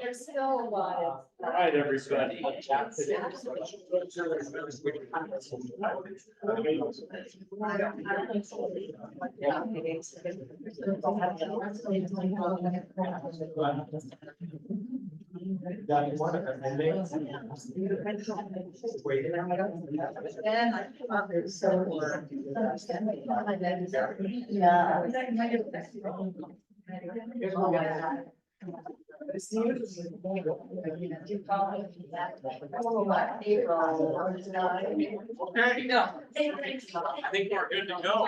There's still a lot of. All right, everybody. There you go. I think we're good to go.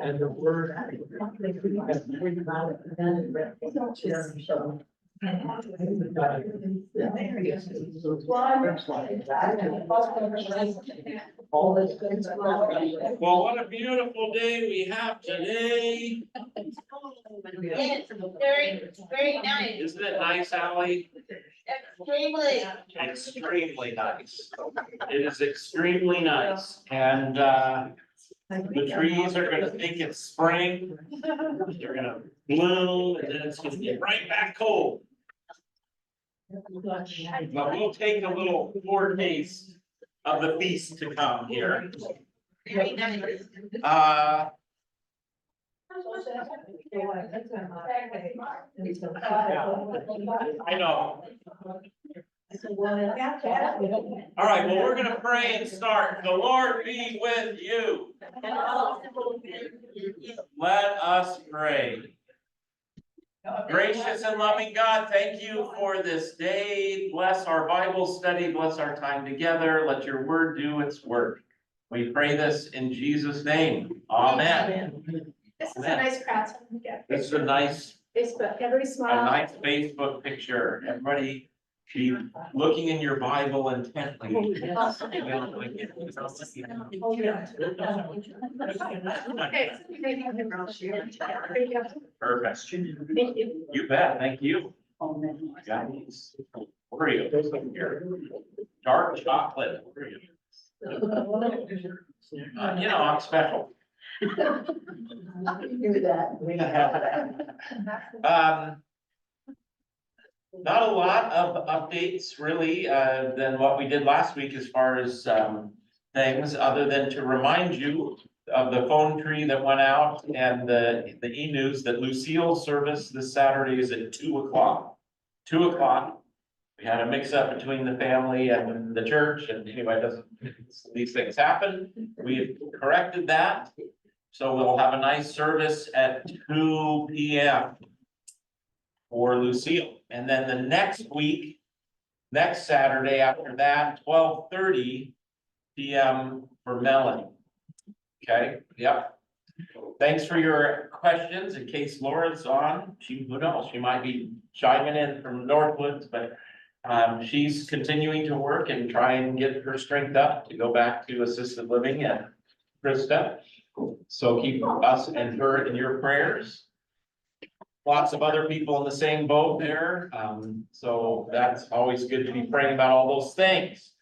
And the word. Well, what a beautiful day we have today. Yes, very, very nice. Isn't it nice, Ally? Extremely. Extremely nice. It is extremely nice. And the trees are gonna think it's spring. They're gonna bloom and then it's gonna get right back cold. But we'll take a little foretaste of the feast to come here. Very nice. I know. All right, well, we're gonna pray and start. The Lord be with you. Let us pray. Gracious and loving God, thank you for this day. Bless our Bible study, bless our time together. Let your word do its work. We pray this in Jesus' name. Amen. This is a nice crowd. This is a nice, Facebook, everybody a smile. nice Facebook picture. Everybody be looking in your Bible intently. Okay, Perfect. thank you. You bet, thank you. Got these Oreos here. Dark chocolate Oreos. You know, I'm special. Not a lot of updates really, than what we did last week as far as, things, other than to remind you of the phone tree that went out and the e-news that Lucille's service this Saturday is at 2:00. 2:00. We had a mix-up between the family and the church, and anyway, these things happen. We've corrected that. So we'll have a nice service at 2 p.m. for Lucille. And then the next week, next Saturday after that, 12:30 p.m. for Melanie. Okay, yep. Thanks for your questions. In case Laura's on, who knows, she might be chiming in from Northwoods, but she's continuing to work and try and get her strength up to go back to assisted living and Krista. So keep us and her in your prayers. Lots of other people in the same boat there. So that's always good to be praying about all those things.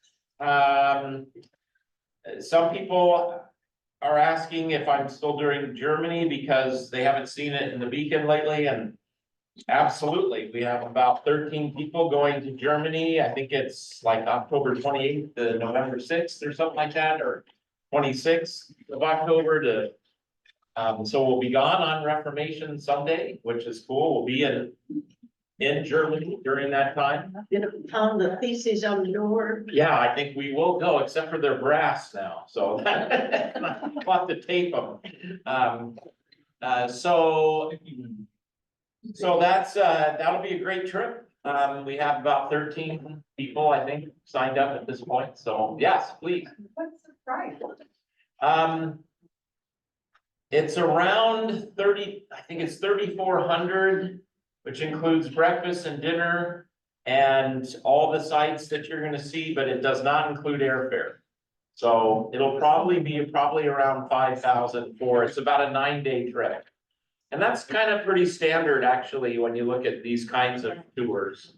Some people are asking if I'm still doing Germany because they haven't seen it in the Beacon lately, and absolutely, we have about 13 people going to Germany. I think it's like October 28th to November 6th or something like that, or 26th of October to. So we'll be gone on Reformation Sunday, which is cool. We'll be in Germany during that time. Found the theses on the door. Yeah, I think we will go, except for their brass now, so we'll have to tape them. So that's, that'll be a great trip. We have about 13 people, I think, signed up at this point, so yes, please. What's the price? It's around 30, I think it's 3,400, which includes breakfast and dinner and all the sites that you're gonna see, but it does not include airfare. So it'll probably be around 5,000 it's about a 9-day trip. And that's kind of pretty standard, actually, when you look at these kinds of tours.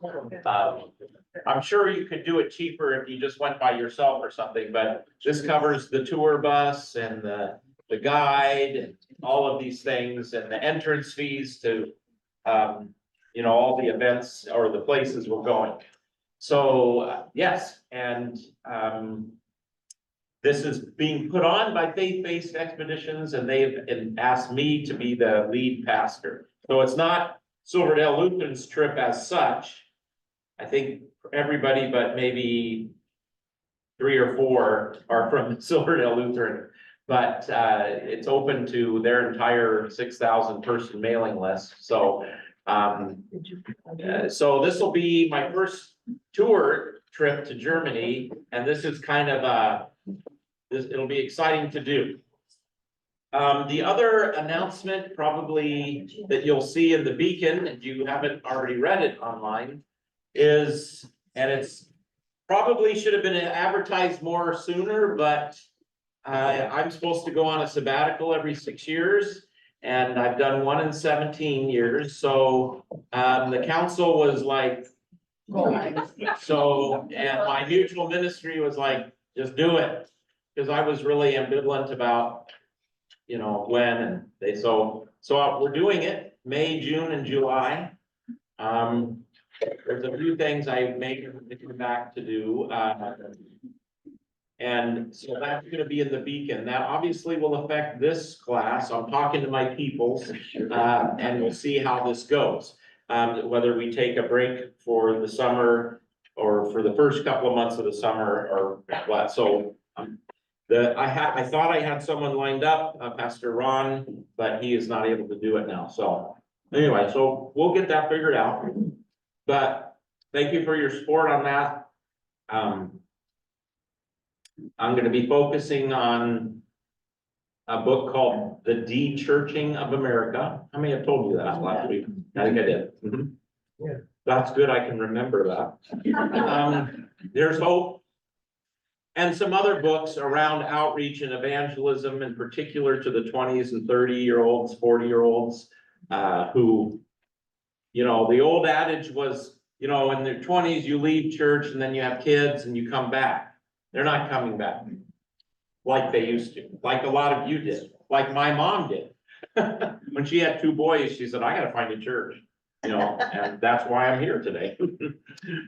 I'm sure you could do it cheaper if you just went by yourself or something, but this covers the tour bus and the guide and all of these things and the entrance fees to, all the events or the places we're going. So, yes, and, this is being put on by Faith-Based Expeditions, and they've asked me to be the lead pastor. So it's not Silverdale Lutheran's trip as such. I think everybody but maybe 3 or 4 are from Silverdale Lutheran. But it's open to their entire 6,000 person mailing list. So so this will be my first tour trip to Germany, and this is kind of it'll be exciting to do. The other announcement probably that you'll see in the Beacon, if you haven't already read it online, is, and it's probably should have been advertised more sooner, but I'm supposed to go on a sabbatical every 6 years, and I've done one in 17 years. So the council was like, so, and my mutual ministry was like, just do it. Because I was really ambivalent about, when, and so we're doing it, May, June, and July. There's a few things I may come back to do, and so that's gonna be in the Beacon. That obviously will affect this class. I'm talking to my peoples, and we'll see how this goes. Whether we take a break for the summer or for the first couple of months of the summer or what, so. I thought I had someone lined up, Pastor Ron, but he is not able to do it now, so. Anyway, so we'll get that figured out, but thank you for your support on that. I'm gonna be focusing on a book called The De-Churching of America. How many have told you that last week? I think I did. Yeah. That's good, I can remember that. There's hope. And some other books around outreach and evangelism, in particular to the 20s and 30-year-olds, 40-year-olds, who, the old adage was, in their 20s, you leave church and then you have kids and you come back. They're not coming back like they used to, like a lot of you did, like my mom did. When she had 2 boys, she said, I gotta find a church, and that's why I'm here today. You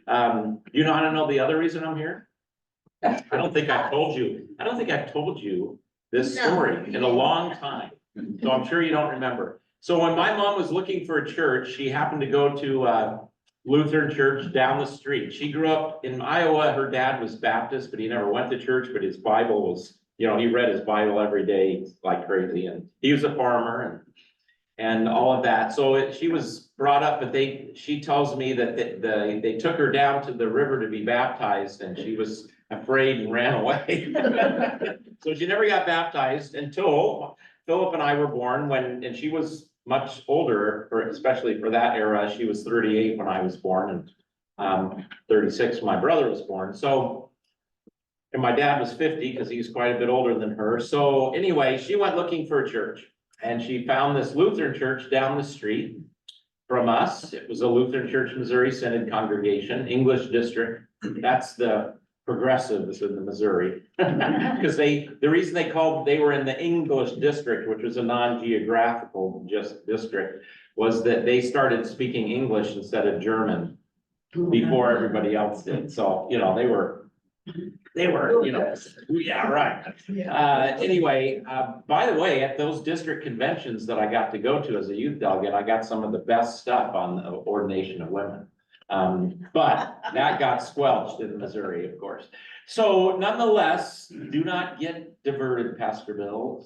know how to know the other reason I'm here? I don't think I've told you this story in a long time, so I'm sure you don't remember. So when my mom was looking for a church, she happened to go to a Lutheran church down the street. She grew up in Iowa. Her dad was Baptist, but he never went to church, but his Bible was, he read his Bible every day like crazy, and he was a farmer and all of that. So she was brought up, but she tells me that they took her down to the river to be baptized, and she was afraid and ran away. So she never got baptized until Philip and I were born, and she was much older, especially for that era. She was 38 when I was born, and 36 when my brother was born. So, and my dad was 50 because he was quite a bit older than her. So anyway, she went looking for a church, and she found this Lutheran church down the street from us. It was a Lutheran Church Missouri Synod congregation, English district. That's the progressives in the Missouri. Because the reason they were in the English district, which was a non-geographical district, was that they started speaking English instead of German before everybody else did. So, they were, yeah, right. Anyway, by the way, at those district conventions that I got to go to as a youth delegate, I got some of the best stuff on the ordination of women. But that got squelched in Missouri, of course. So nonetheless, do not get diverted, Pastor Bill.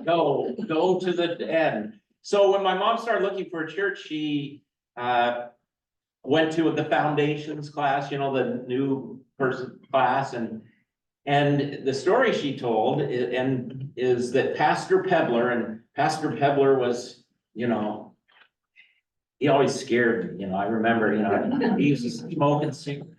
Go to the end. So when my mom started looking for a church, she went to the foundations class, the new person class, and the story she told is that Pastor Pebbler was, he always scared me, I remember, he used to smoke and cigarettes.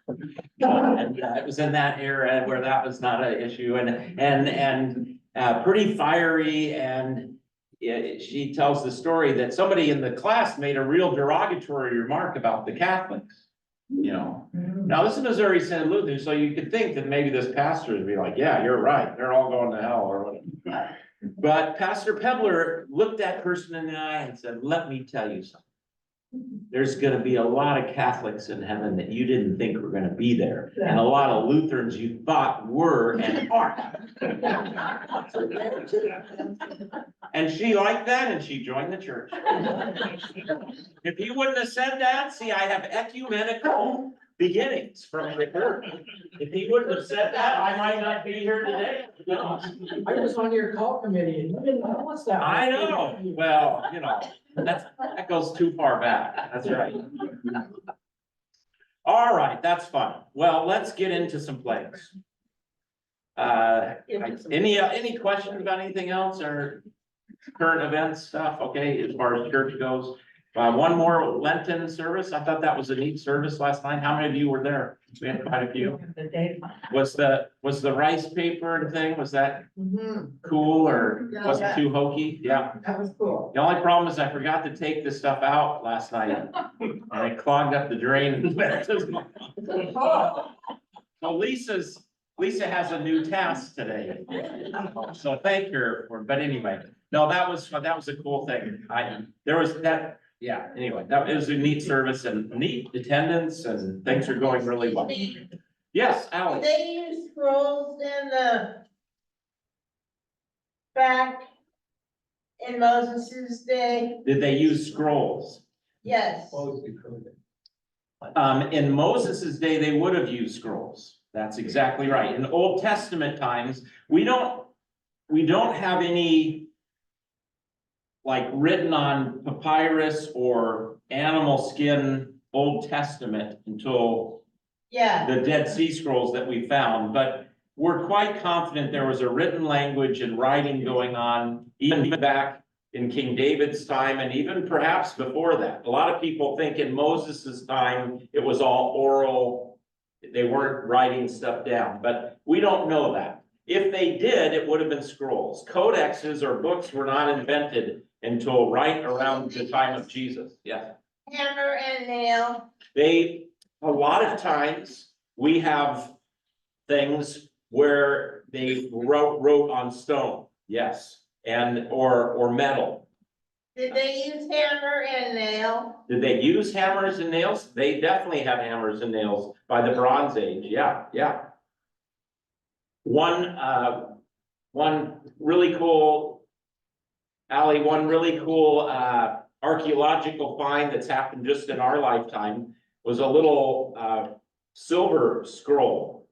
And it was in that era where that was not an issue and pretty fiery and she tells the story that somebody in the class made a real derogatory remark about the Catholics. You know, now this is Missouri Synod Lutheran, so you could think that maybe this pastor would be like, yeah, you're right, they're all going to hell or whatever. But Pastor Pebler looked that person in the eye and said, let me tell you something. There's gonna be a lot of Catholics in heaven that you didn't think were gonna be there, and a lot of Lutherans you thought were and aren't. And she liked that and she joined the church. If he wouldn't have said that, see, I have ecumenical beginnings from the church. If he wouldn't have said that, I might not be here today. No. I was on your call committee and you didn't tell us that. I know, well, you know, that goes too far back, that's right. All right, that's fun. Well, let's get into some plays. Any questions about anything else or current events stuff, okay, as far as church goes? One more Lenten service, I thought that was a neat service last night, how many of you were there? We had quite a few. Was the rice paper and thing, was that cool or was it too hokey? Yeah. That was cool. The only problem is I forgot to take this stuff out last night and it clogged up the drain in the baptismal. So Lisa has a new task today. So thank her for, but anyway, no, that was a cool thing. There was that, yeah, anyway, that was a neat service and neat attendance and things are going really well. Yes, Did Alex. they use scrolls in the back in Moses's day? Did they use scrolls? Yes. In Moses's day, they would have used scrolls. That's exactly right. In Old Testament times, we don't have any like written on papyrus or animal skin Old Testament until Yeah, the Dead Sea Scrolls that we found, but we're quite confident there was a written language and writing going on even back in King David's time and even perhaps before that. A lot of people think in Moses's time, it was all oral. They weren't writing stuff down, but we don't know that. If they did, it would have been scrolls. Codexes or books were not invented until right around the time of Jesus. Yes. hammer and nail. A lot of times, we have things where they wrote on stone, yes, and or metal. Did they use hammer and nail? Did they use hammers and nails? They definitely had hammers and nails by the Bronze Age, yeah. One really cool, archaeological find that's happened just in our lifetime was a little silver scroll.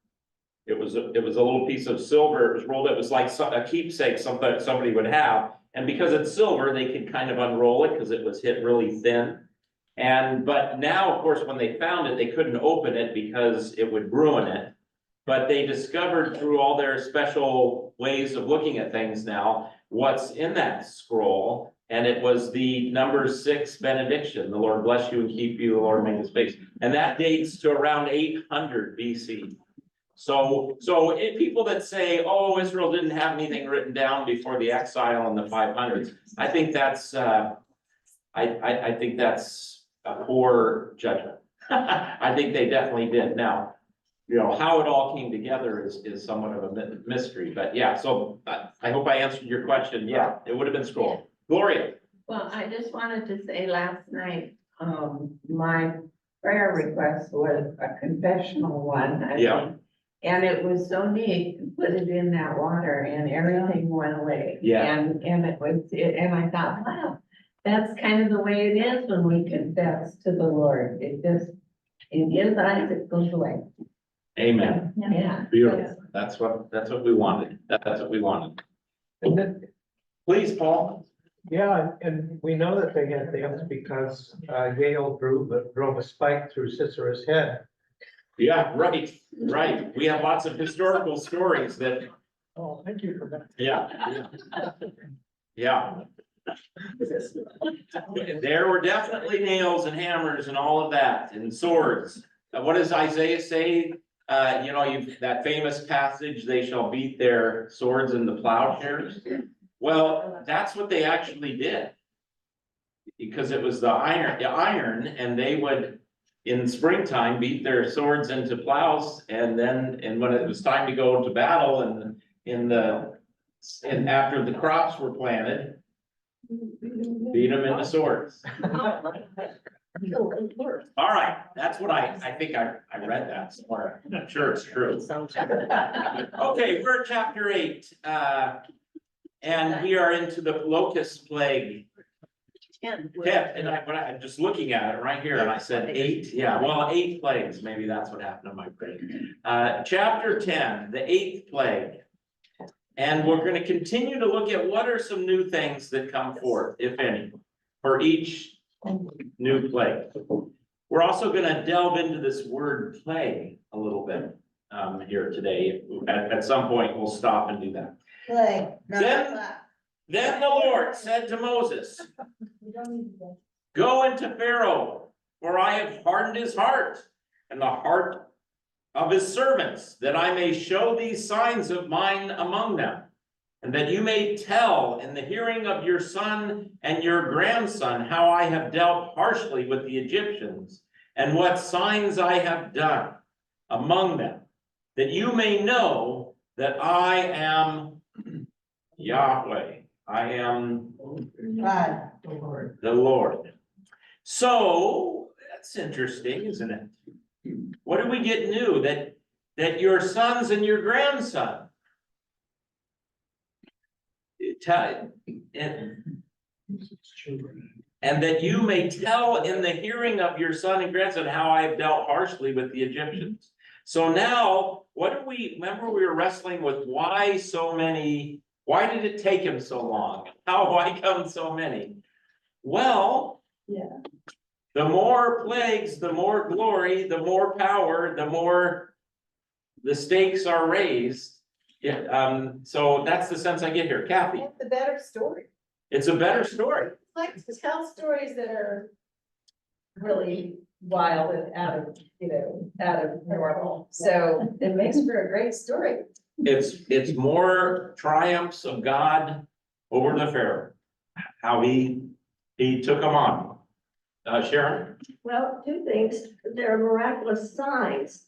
It was a little piece of silver. It was rolled. It was like a keepsake somebody would have. And because it's silver, they could kind of unroll it because it was hit really thin. But now, of course, when they found it, they couldn't open it because it would ruin it. But they discovered through all their special ways of looking at things now, what's in that scroll. And it was the number 6 benediction. The Lord bless you and keep you, the Lord make his face. And that dates to around 800 BC. So people that say, oh, Israel didn't have anything written down before the exile in the 500s, I think that's I think that's a poor judgment. I think they definitely did. Now, you know, how it all came together is somewhat of a mystery, but yeah, so I hope I answered your question. Yeah, it would have been scroll. Gloria. Well, I just wanted to say last night, my prayer request was a confessional one. I Yeah. think. And it was so neat to put it in that water and everything went away. Yeah. And and I thought, wow, that's kind of the way it is when we confess to the Lord. It just, in his eyes, it goes away. Amen. Yeah. Beautiful. That's what we wanted. That's what we wanted. And then, Please, Paul. yeah, and we know that they had nails because Yale drove a spike through Sisera's head. Yeah, right. We have lots of historical stories that, Oh, thank you for that. yeah. There were definitely nails and hammers and all of that and swords. what does Isaiah say? You know, that famous passage, they shall beat their swords into plowshares. Well, that's what they actually did. Because it was the iron, and they would, in springtime, beat their swords into plows, and when it was time to go to battle, and after the crops were planted, beat them into swords. All right, that's what I think I read that somewhere. I'm not sure it's true. Okay, we're at chapter 8, and we are into the locust plague. 10, and I'm just looking at it right here, and I said 8, yeah, well, 8 plagues, maybe that's what happened to my brain. Chapter 10, the 8th plague. And we're gonna continue to look at what are some new things that come forth, if any, for each new plague. We're also gonna delve into this word plague a little bit, here today. At some point, we'll stop and do that. Plague. Then the Lord said to Moses, go into Pharaoh, for I have hardened his heart and the heart of his servants, that I may show these signs of mine among them, and that you may tell in the hearing of your son and your grandson how I have dealt harshly with the Egyptians, and what signs I have done among them, that you may know that I am Yahweh. I am God. the Lord. So that's interesting, isn't it? What do we get new? That your sons and your grandson and that you may tell in the hearing of your son and grandson how I have dealt harshly with the Egyptians. So now, remember we were wrestling with why did it take him so long? Why come so many? Well, Yeah. the more plagues, the more glory, the more power, the more the stakes are raised. Yeah, so that's the sense I get here. Kathy, It's a better story. it's a better story. Like to tell stories that are really wild and out of normal. So it makes for a great story. It's more triumphs of God over the Pharaoh. How he took them on. Sharon? Well, 2 things, there are miraculous signs.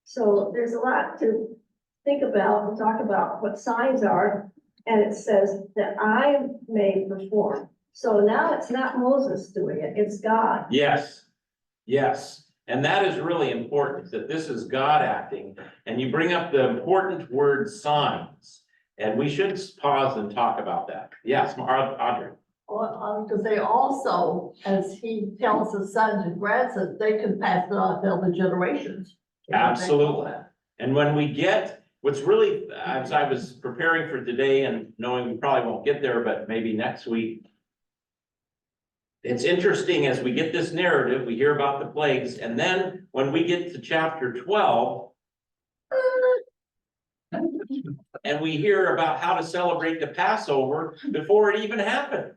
So there's a lot to think about and talk about what signs are. And it says that I may perform. So now it's not Moses doing it, it's God. Yes, yes. And that is really important, that this is God acting. And you bring up the important word signs. And we should pause and talk about that. Yes, Audrey. Because they also, as he tells his sons and grandsons, they can pass it on to other generations. Absolutely. And when we get, what's really, as I was preparing for today and knowing we probably won't get there, but maybe next week. It's interesting as we get this narrative, we hear about the plagues, and then when we get to chapter 12, and we hear about how to celebrate the Passover before it even happened.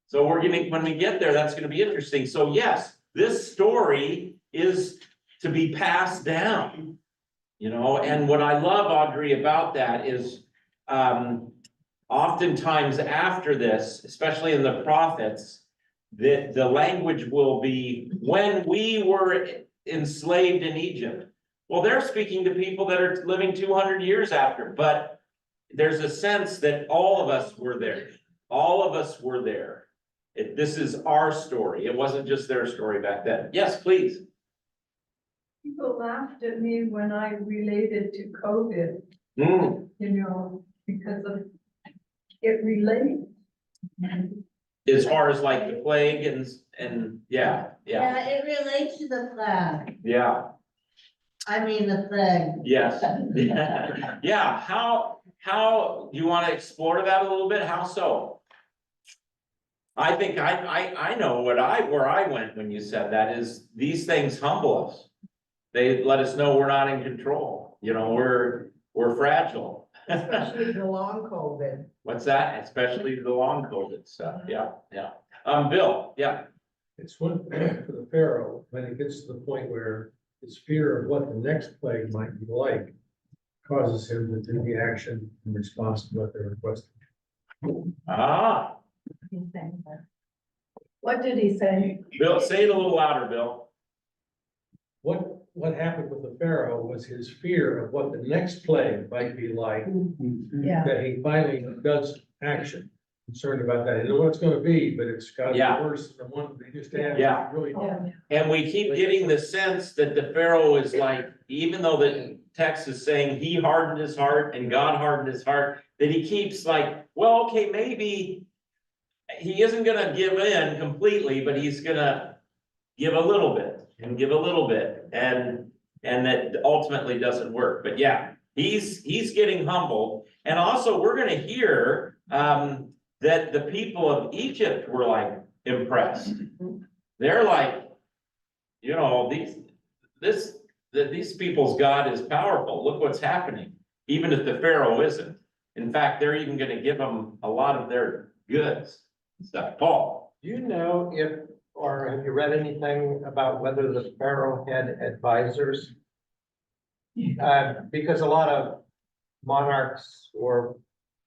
So when we get there, that's gonna be interesting. So yes, this story is to be passed down. And what I love, Audrey, about that is, oftentimes after this, especially in the prophets, the language will be when we were enslaved in Egypt. Well, they're speaking to people that are living 200 years after, but there's a sense that all of us were there. All of us were there. This is our story. It wasn't just their story back then. Yes, please. People laughed at me when I related to COVID, because of it relates. As far as like the plague and yeah. Yeah, it relates to the flag. Yeah, I mean, the plague. yes. Yeah, how, do you want to explore that a little bit? How so? I think I know where I went when you said that is these things humble us. They let us know we're not in control. We're fragile. Especially the long COVID. What's that? Especially the long COVID stuff. Yeah. Bill, yeah. It's one for the Pharaoh, when it gets to the point where his fear of what the next plague might be like causes him to do the action in response to what they're requesting. Ah, What did he say? Bill, say it a little louder, Bill. What happened with the Pharaoh was his fear of what the next plague might be like, Yeah. that he finally does action. Concerned about that. You know what it's gonna be, but it's gotta be Yeah. worse than the one they just had. Yeah. Really. And we keep getting the sense that the Pharaoh is like, even though the text is saying he hardened his heart and God hardened his heart, that he keeps like, well, okay, maybe he isn't gonna give in completely, but he's gonna give a little bit and give a little bit, and that ultimately doesn't work. But yeah, he's getting humbled. And also, we're gonna hear that the people of Egypt were like impressed. They're like, you know, these people's God is powerful. Look what's happening, even if the Pharaoh isn't. In fact, they're even gonna give them a lot of their goods and stuff. Paul, Do you know if, or have you read anything about whether the Pharaoh had advisors? Because a lot of monarchs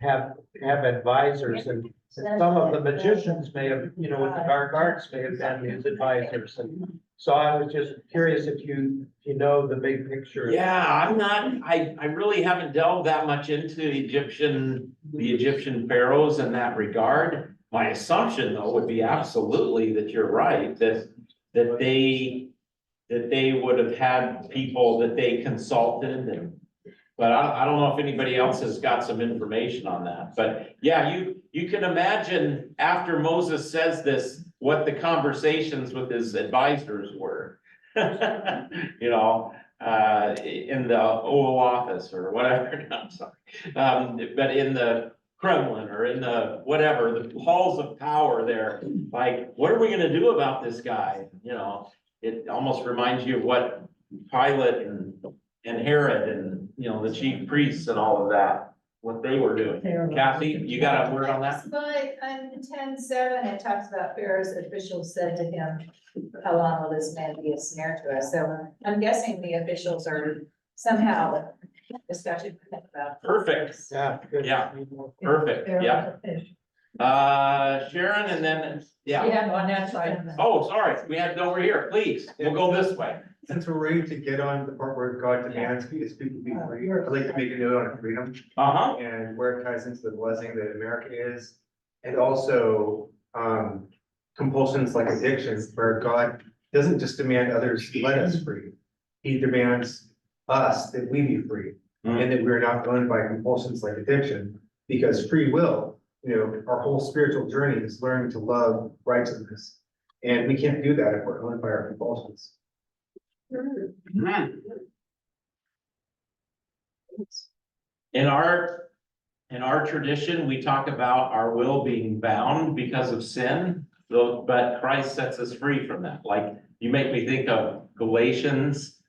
have advisors, and some of the magicians may have, you know, with the guards may have been his advisors. And so I was just curious if you know the big picture. yeah, I really haven't delved that much into the Egyptian pharaohs in that regard. My assumption, though, would be absolutely that you're right, that they would have had people that they consulted, and but I don't know if anybody else has got some information on that. But yeah, you can imagine after Moses says this, what the conversations with his advisors were. You know, in the Oval Office or whatever, I'm sorry. But in the Kremlin or in the whatever, the halls of power there, like, what are we gonna do about this guy? You know, it almost reminds you of what Pilate and Herod and, you know, the chief priests and all of that, what they were doing. Kathy, you got a word on that? But on 10:7, it talks about Pharaoh's officials said to him, how long will this man be a snare to us? So I'm guessing the officials are somehow discussing about. Perfect. Yeah. good. Yeah. Perfect, yeah. Sharon, and then, yeah. Yeah, on that side. Oh, sorry, we had it over here, please, we'll go this way. Since we're ready to get on the part where God demands his people be free, I'd like to make a note on freedom Uh-huh, and where it ties into the blessing that America is. And also, compulsions like addictions, where God doesn't just demand others let us free. He demands us that we be free, and that we're not owned by compulsions like addiction, because free will, you know, our whole spiritual journey is learning to love righteousness. And we can't do that if we're owned by our compulsions. In our tradition, we talk about our will being bound because of sin, but Christ sets us free from that. Like, you make me think of Galatians,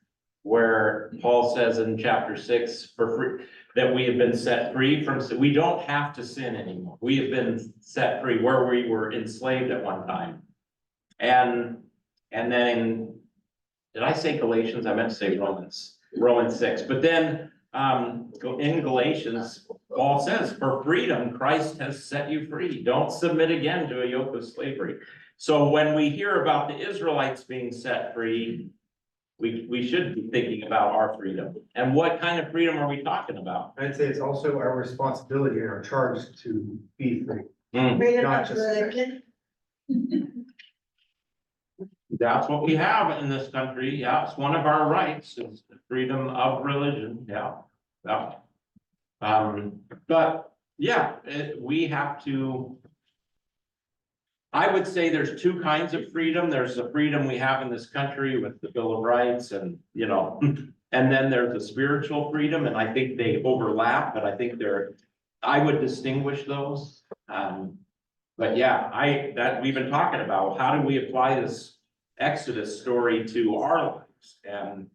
where Paul says in chapter 6, for free, that we have been set free from sin. We don't have to sin anymore. We have been set free where we were enslaved at one time. And then did I say Galatians? I meant to say Romans 6. But then in Galatians, Paul says, for freedom, Christ has set you free. Don't submit again to a yoke of slavery. So when we hear about the Israelites being set free, we should be thinking about our freedom. And what kind of freedom are we talking about? I'd say it's also our responsibility and our charge to be free. Freedom Not of just- religion. That's what we have in this country. Yeah, it's one of our rights, is the freedom of religion. Yeah. Yeah. But yeah, we have to. I would say there's two kinds of freedom. There's the freedom we have in this country with the Bill of Rights and, you know, and then there's the spiritual freedom, and I think they overlap, but I think I would distinguish those. But yeah, that we've been talking about, how do we apply this Exodus story to our lives? And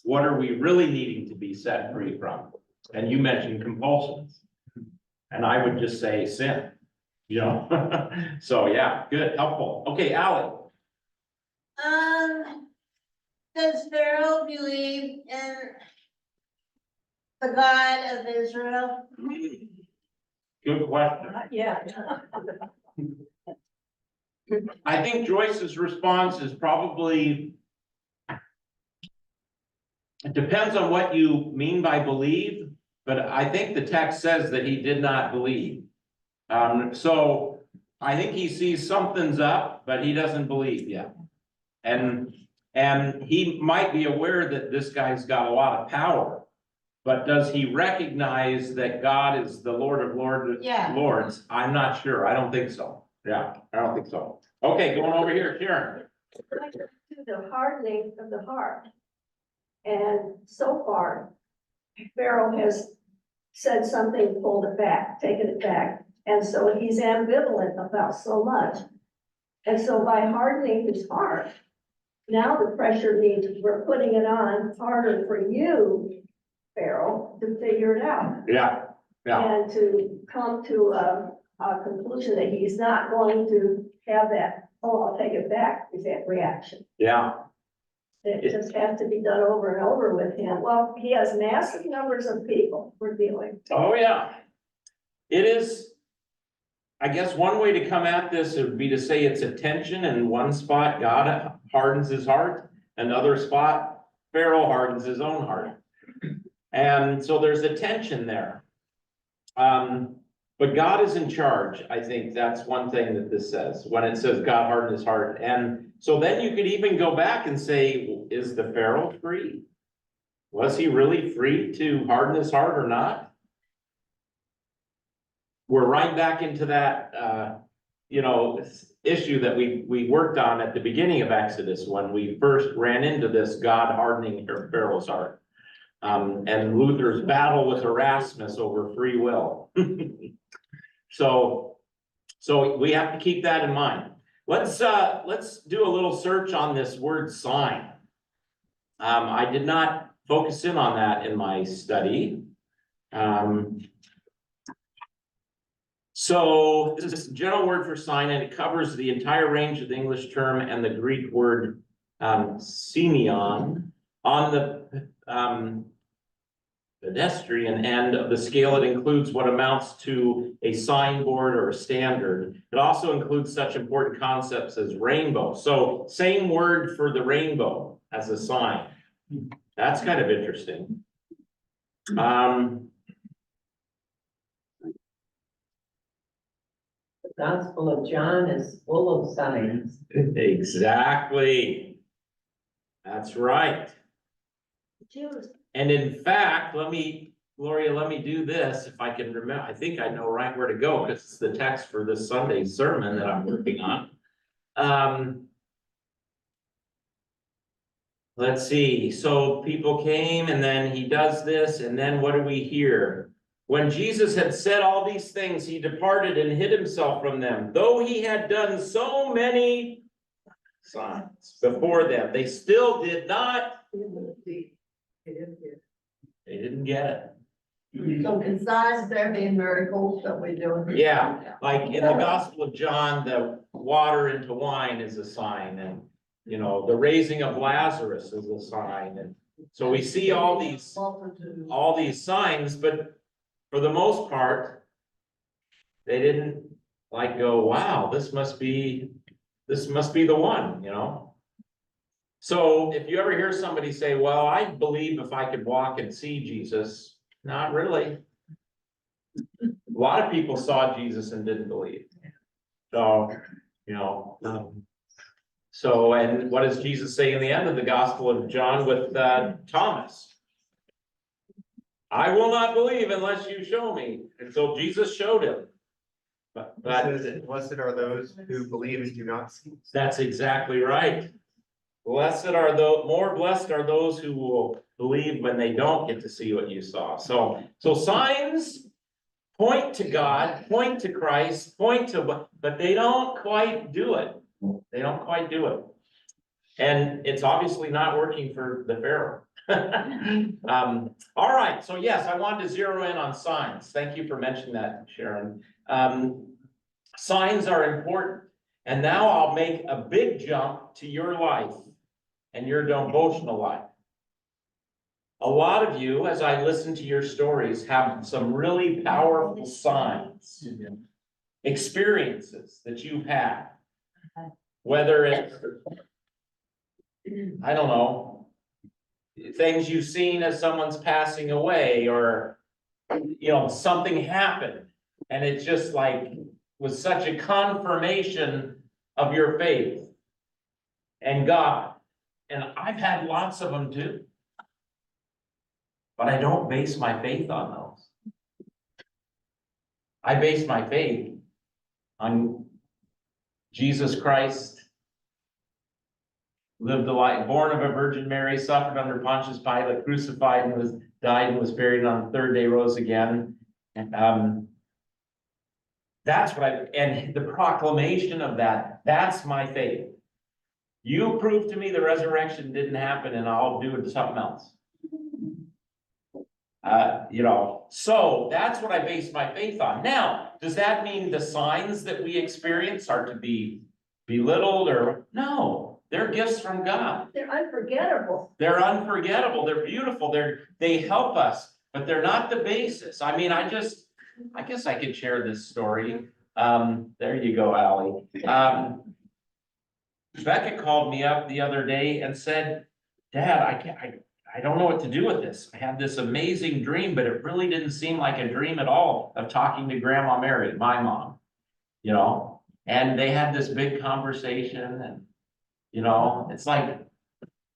what are we really needing to be set free from? And you mentioned compulsions. And I would just say sin, you know? So yeah, good, helpful. Okay, Ally. Does Pharaoh believe in the God of Israel? Good question. Yeah. I think Joyce's response is probably, it depends on what you mean by believe, but I think the text says that he did not believe. So I think he sees something's up, but he doesn't believe yet. And he might be aware that this guy's got a lot of power, but does he recognize that God is the Lord of Yeah. Lords? I'm not sure. I don't think so. Yeah, I don't think so. Okay, going over here, Sharon. Like to the hardening of the heart. And so far, Pharaoh has said something, pulled it back, taken it back. And so he's ambivalent about so much. And so by hardening his heart, now the pressure means we're putting it on harder for you, Pharaoh, to figure it out. Yeah, yeah, And to come to a conclusion that he's not going to have that, oh, I'll take it back, is that reaction. yeah. It just has to be done over and over with him. Well, he has massive numbers of people we're dealing. Oh, yeah. It is, I guess one way to come at this would be to say it's a tension. In one spot, God hardens his heart. Another spot, Pharaoh hardens his own heart. And so there's a tension there. But God is in charge. I think that's one thing that this says, when it says God hardened his heart. And so then you could even go back and say, is the Pharaoh free? Was he really free to harden his heart or not? We're right back into that, issue that we worked on at the beginning of Exodus, when we first ran into this God hardening Pharaoh's heart. And Luther's battle with Erasmus over free will. So we have to keep that in mind. Let's do a little search on this word sign. I did not focus in on that in my study. So this is a general word for sign, and it covers the entire range of the English term and the Greek word semeion. On the pedestrian end of the scale, it includes what amounts to a signboard or a standard. It also includes such important concepts as rainbow. So same word for the rainbow as a sign. That's kind of interesting. The Gospel of John is full of signs. Exactly. That's right. Jews, And in fact, Gloria, let me do this if I can remember. I think I know right where to go, because it's the text for this Sunday's sermon that I'm working on. Let's see. So people came, and then he does this, and then what do we hear? When Jesus had said all these things, he departed and hid himself from them. Though he had done so many signs before them, they still did not. They didn't get it. So besides there being miracles that we do. Yeah, like in the Gospel of John, the water into wine is a sign, and the raising of Lazarus is a sign, and so we see all these signs, but for the most part, they didn't go, wow, this must be the one, So if you ever hear somebody say, well, I believe if I could walk and see Jesus, not really. A lot of people saw Jesus and didn't believe. So, and what does Jesus say in the end of the Gospel of John with Thomas? I will not believe unless you show me. And so Jesus showed him. But Blessed are those who believe and do not see. that's exactly right. More blessed are those who will believe when they don't get to see what you saw. So signs point to God, point to Christ, but they don't quite do it. They don't quite do it. And it's obviously not working for the Pharaoh. All right, so yes, I wanted to zero in on signs. Thank you for mentioning that, Sharon. Signs are important. And now I'll make a big jump to your life and your devotional life. A lot of you, as I listen to your stories, have some really powerful signs, experiences that you've had. Whether it's, I don't know, things you've seen as someone's passing away, or, something happened. And it just like was such a confirmation of your faith and God. And I've had lots of them too. But I don't base my faith on those. I base my faith on Jesus Christ, lived a life, born of a Virgin Mary, suffered under Pontius Pilate, crucified and died and was buried, on the third day rose again. And that's what and the proclamation of that's my faith. You prove to me the resurrection didn't happen and I'll do it something else. So that's what I base my faith on. Now, does that mean the signs that we experience are to be belittled or no? They're gifts from God. They're unforgettable. They're unforgettable. They're beautiful. They help us, but they're not the basis. I mean, I guess I could share this story. There you go, Allie. Becca called me up the other day and said, Dad, I don't know what to do with this. I had this amazing dream, but it really didn't seem like a dream at all, of talking to Grandma Mary, my mom, and they had this big conversation, and, it's like,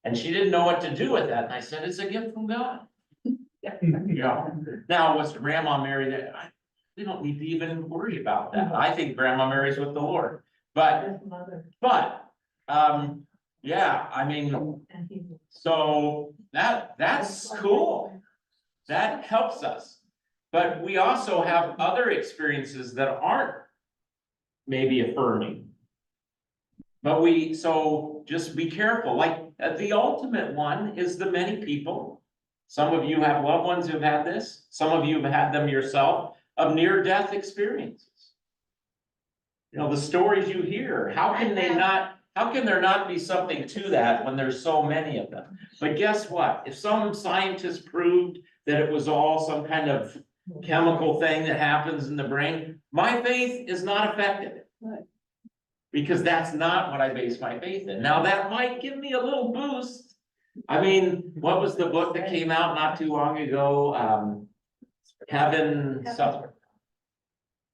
and she didn't know what to do with that. And I said, it's a gift from God. Now, what's Grandma Mary that we don't need to even worry about that. I think Grandma Mary's with the Lord, but, yeah, I mean, so that's cool. That helps us. But we also have other experiences that aren't maybe affirming. But so just be careful. Like the ultimate one is the many people. Some of you have loved ones who've had this. Some of you have had them yourself, of near-death experiences. The stories you hear, how can there not be something to that when there's so many of them? But guess what? If some scientist proved that it was all some kind of chemical thing that happens in the brain, my faith is not affected. Because that's not what I base my faith in. Now, that might give me a little boost. I mean, what was the book that came out not too long ago? Heaven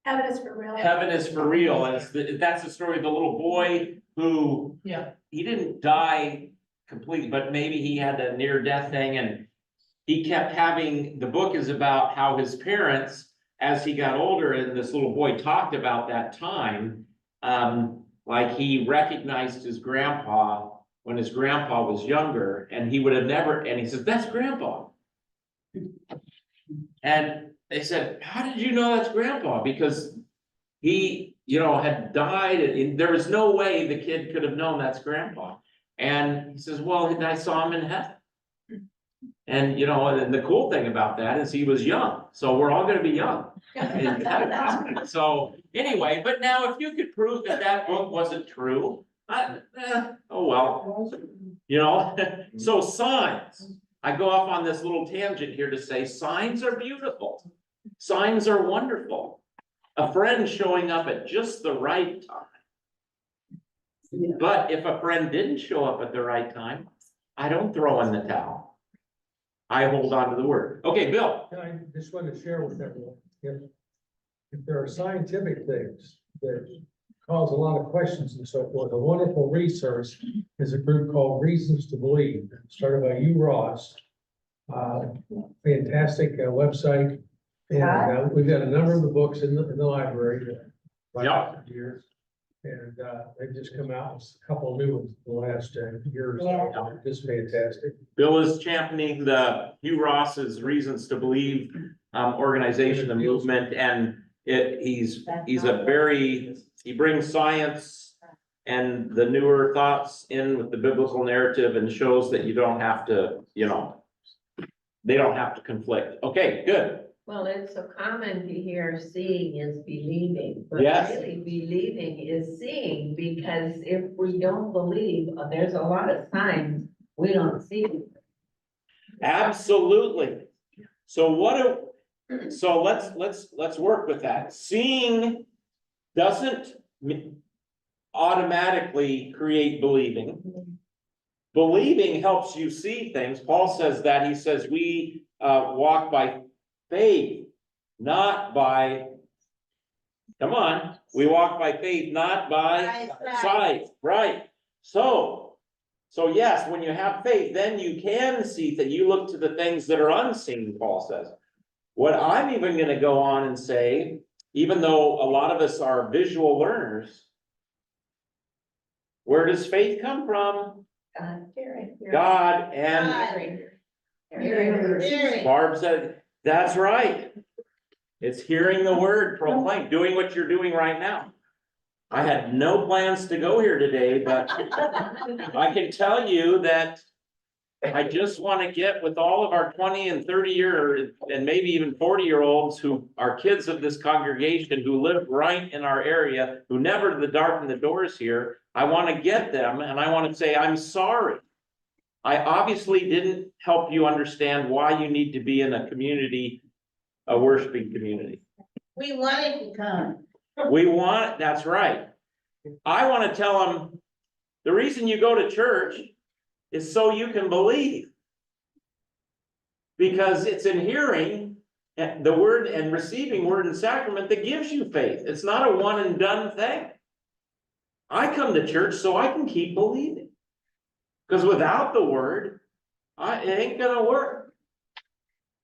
Heaven is for real. Heaven is for real. And that's the story of the little boy who, he didn't die completely, but maybe he had a near-death thing, and he kept having, the book is about how his parents, as he got older, and this little boy talked about that time, like he recognized his grandpa when his grandpa was younger, and he would have never, and he said, that's Grandpa. And they said, how did you know that's Grandpa? Because he, had died, and there was no way the kid could have known that's Grandpa. And he says, well, I saw him in heaven. And, and the cool thing about that is he was young. So we're all gonna be young. So anyway, but now if you could prove that book wasn't true, oh well, so signs. I go off on this little tangent here to say signs are beautiful. Signs are wonderful. A friend showing up at just the right time. But if a friend didn't show up at the right time, I don't throw in the towel. I hold on to the word. Okay, Bill. I just want to share with everyone, if there are scientific things that cause a lot of questions and so forth, a wonderful resource is a group called Reasons to Believe, started by Hugh Ross. Fantastic website. And we've got a number of the books in the library. Years. And they've just come out with a couple of new ones in the last year or so. Just fantastic. Bill is championing the Hugh Ross's Reasons to Believe organization, the movement, and he brings science and the newer thoughts in with the biblical narrative and shows that you don't have to, they don't have to conflict. Okay, good. Well, it's so common to hear seeing is believing, but Yes. really believing is seeing, because if we don't believe, there's a lot of signs we don't see. Absolutely. So so let's work with that. Seeing doesn't automatically create believing. Believing helps you see things. Paul says that, he says we walk by faith, not by, come on, we walk by faith, not by sight, right? So yes, when you have faith, then you can see that you look to the things that are unseen, Paul says. What I'm even gonna go on and say, even though a lot of us are visual learners, where does faith come from? God. And Hearing. Barb said, that's right. It's hearing the word proclaimed, doing what you're doing right now. I had no plans to go here today, but I can tell you that I just want to get with all of our 20 and 30-year and maybe even 40-year-olds who are kids of this congregation, who live right in our area, who never darken the doors here. I want to get them, and I want to say, I'm sorry. I obviously didn't help you understand why you need to be in a community, a worshiping community. We wanted to come. That's right. I want to tell them, the reason you go to church is so you can believe. Because it's in hearing the word and receiving word and sacrament that gives you faith. It's not a one and done thing. I come to church so I can keep believing. Because without the word, it ain't gonna work.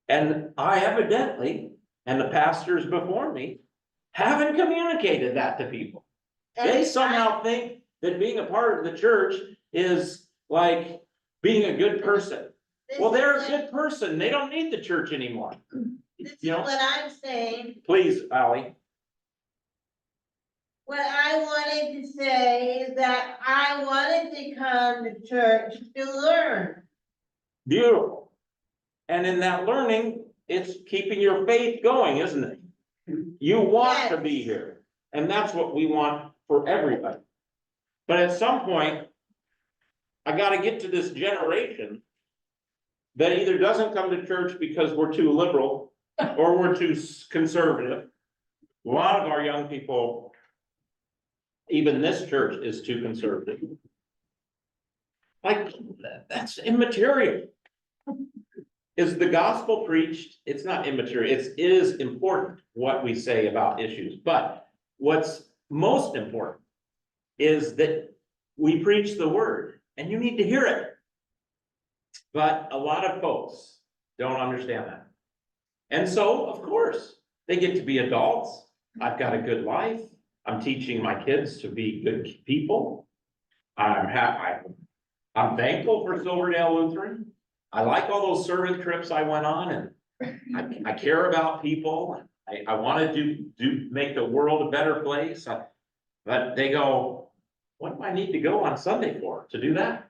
And I evidently, and the pastors before me, haven't communicated that to people. They somehow think that being a part of the church is like being a good person. Well, they're a good person. They don't need the church anymore. This is You know? what I'm saying. Please, Ally. What I wanted to say is that I wanted to come to church to learn. Beautiful. And in that learning, it's keeping your faith going, isn't it? You want to be here. And that's what we want for everybody. But at some point, I gotta get to this generation that either doesn't come to church because we're too liberal or we're too conservative. A lot of our young people, even this church is too conservative. Like, that's immaterial. Is the gospel preached? It's not immaterial. It is important what we say about issues, but what's most important is that we preach the word and you need to hear it. But a lot of folks don't understand that. And so, of course, they get to be adults. I've got a good life. I'm teaching my kids to be good people. I'm thankful for Silverdale Lutheran. I like all those servant trips I went on, and I care about people. I want to make the world a better place. But they go, what do I need to go on Sunday for to do that?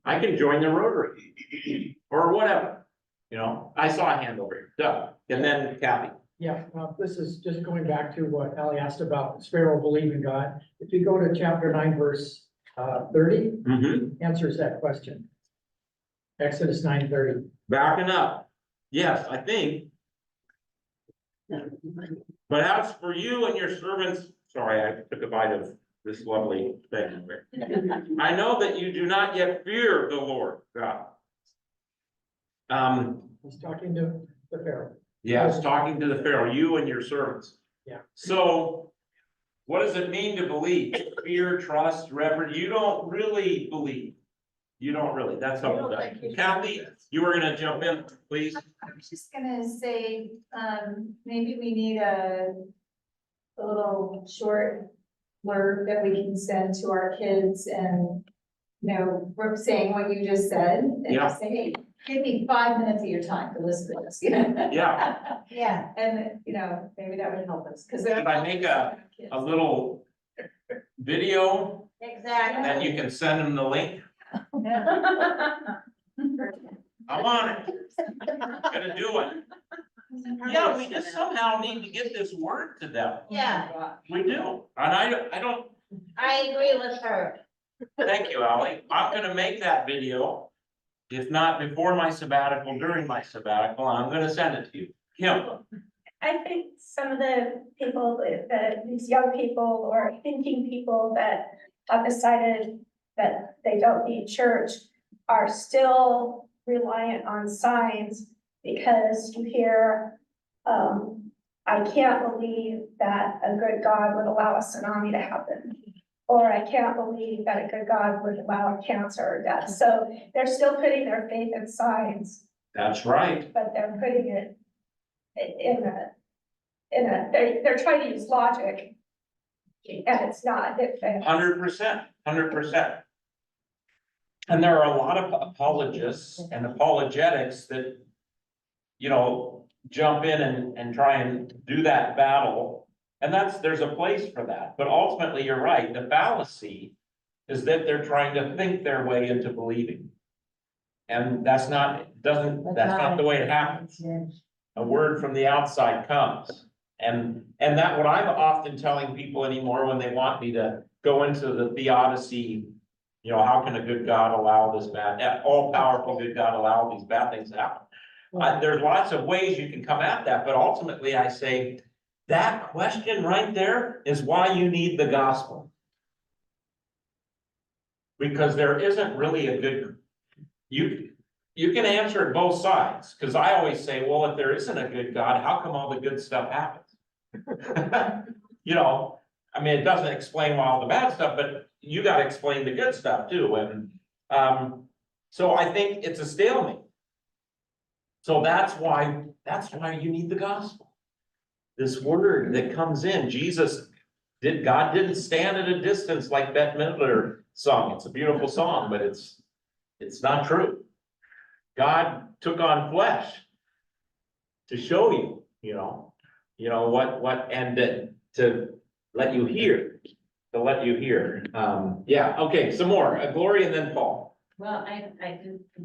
I can join the Rotary or whatever. You know, I saw a hand over here, Doug, and then Kathy. Yeah, this is just going back to what Ali asked about Sparrow believing God. If you go to chapter 9, verse 30, answers that question. Exodus 9:30. Backing up. Yes, I think. But as for you and your servants, sorry, I took a bite of this lovely thing. I know that you do not yet fear the Lord God. He's talking to the Pharaoh. Yes, talking to the Pharaoh, you and your servants. Yeah. So what does it mean to believe? Fear, trust, reverence. You don't really believe. You don't really. That's how it does. Kathy, you were gonna jump in, please. I was just gonna say, maybe we need a little short blurb that we can send to our kids and, you know, we're saying what you just said. And Yeah. just say, hey, give me 5 minutes of your time to listen to this, you know? Yeah. Yeah, and, you know, maybe that would help us, because Should I make a little video Exactly. that you can send them the link? I'm on it. Gonna do it. Yeah, we just somehow need to get this word to them. Yeah, We do. And I don't, I agree with her. thank you, Ally. I'm gonna make that video. If not before my sabbatical, during my sabbatical, I'm gonna send it to you. Kim, I think some of the people, these young people or thinking people that have decided that they don't need church are still reliant on signs because you hear, I can't believe that a good God would allow a tsunami to happen. Or I can't believe that a good God would allow cancer or death. So they're still putting their faith in signs, that's right. but they're putting it they're trying to use logic. And it's not, it fails. 100%, 100%. And there are a lot of apologists and apologetics that, you know, jump in and try and do that battle. And there's a place for that, but ultimately, you're right, the fallacy is that they're trying to think their way into believing. And that's not the way it happens. A word from the outside comes. And that what I'm often telling people anymore when they want me to go into the theodicy, you know, how can a good God allow this bad, all powerful good God allow these bad things to happen? There's lots of ways you can come at that, but ultimately I say, that question right there is why you need the gospel. Because there isn't really a good, you can answer it both sides, because I always say, well, if there isn't a good God, how come all the good stuff happens? You know, I mean, it doesn't explain why all the bad stuff, but you gotta explain the good stuff too, and so I think it's a stalemate. So that's why you need the gospel. This word that comes in, God didn't stand at a distance like Bette Midler song. It's a beautiful song, but it's not true. God took on flesh to show you, you know what, and to let you hear, yeah, okay, some more, Gloria and then Paul. Well,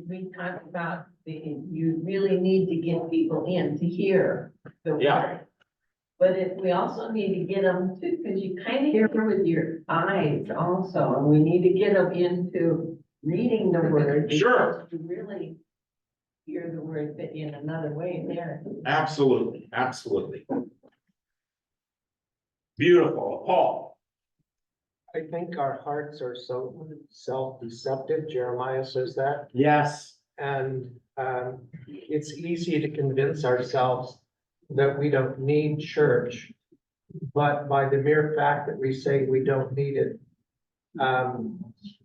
we talked about you really need to get people in to hear the Yeah. word. But we also need to get them too, because you kind of hear with your eyes also, and we need to get them into reading the word. Sure. To really hear the word, but in another way there. Absolutely. Beautiful, Paul. I think our hearts are so self-deceptive. Jeremiah says that. Yes. And it's easy to convince ourselves that we don't need church, but by the mere fact that we say we don't need it,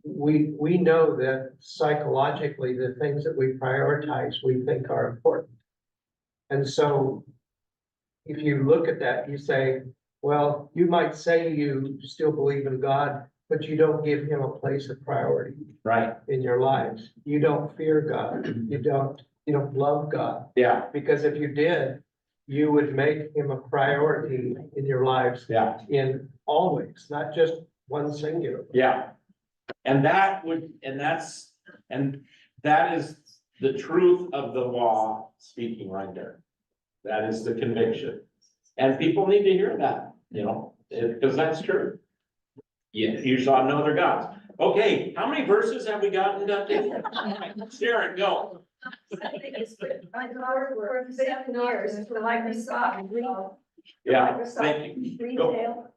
we know that psychologically the things that we prioritize we think are important. And so if you look at that, you say, well, you might say you still believe in God, but you don't give him a place of priority in your lives. You don't fear God. You don't love God. Yeah. Because if you did, you would make him a priority in your lives. Yeah. In always, not just one singular. Yeah. And that is the truth of the law speaking right there. That is the conviction. And people need to hear that, you know, because that's true. Yeah, you saw no other gods. Okay, how many verses have we gotten done? Sharon, go. I think it's, my daughter worked 7 years for Microsoft. Yeah, Microsoft thank you. Go. Retail.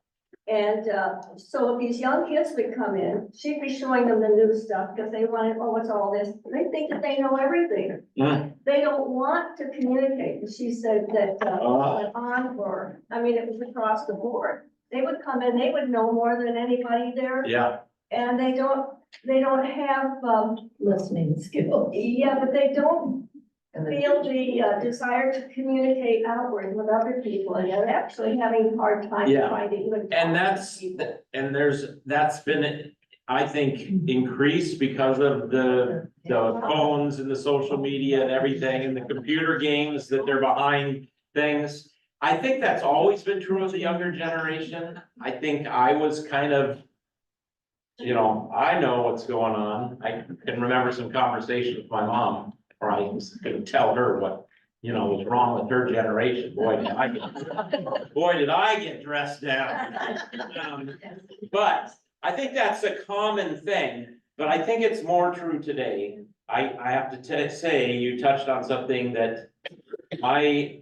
And so these young kids would come in, she'd be showing them the new stuff because they wanted, oh, what's all this? They think that they know everything. They don't want to communicate. And she said that went on for, I mean, it was across the board. They would come in, they would know more than anybody there. Yeah. And they don't have Listening skill. yeah, but they don't feel the desire to communicate outward with other people, and they're actually having a hard time Yeah. trying to even. And talk to people. that's been, I think, increased because of the phones and the social media and everything and the computer games that they're behind things. I think that's always been true of the younger generation. I think I was kind of, you know, I know what's going on. I can remember some conversations with my mom, or I was gonna tell her what you know, was wrong with her generation. Boy, did I get dressed down. But I think that's a common thing, but I think it's more true today. I have to say, you touched on something that my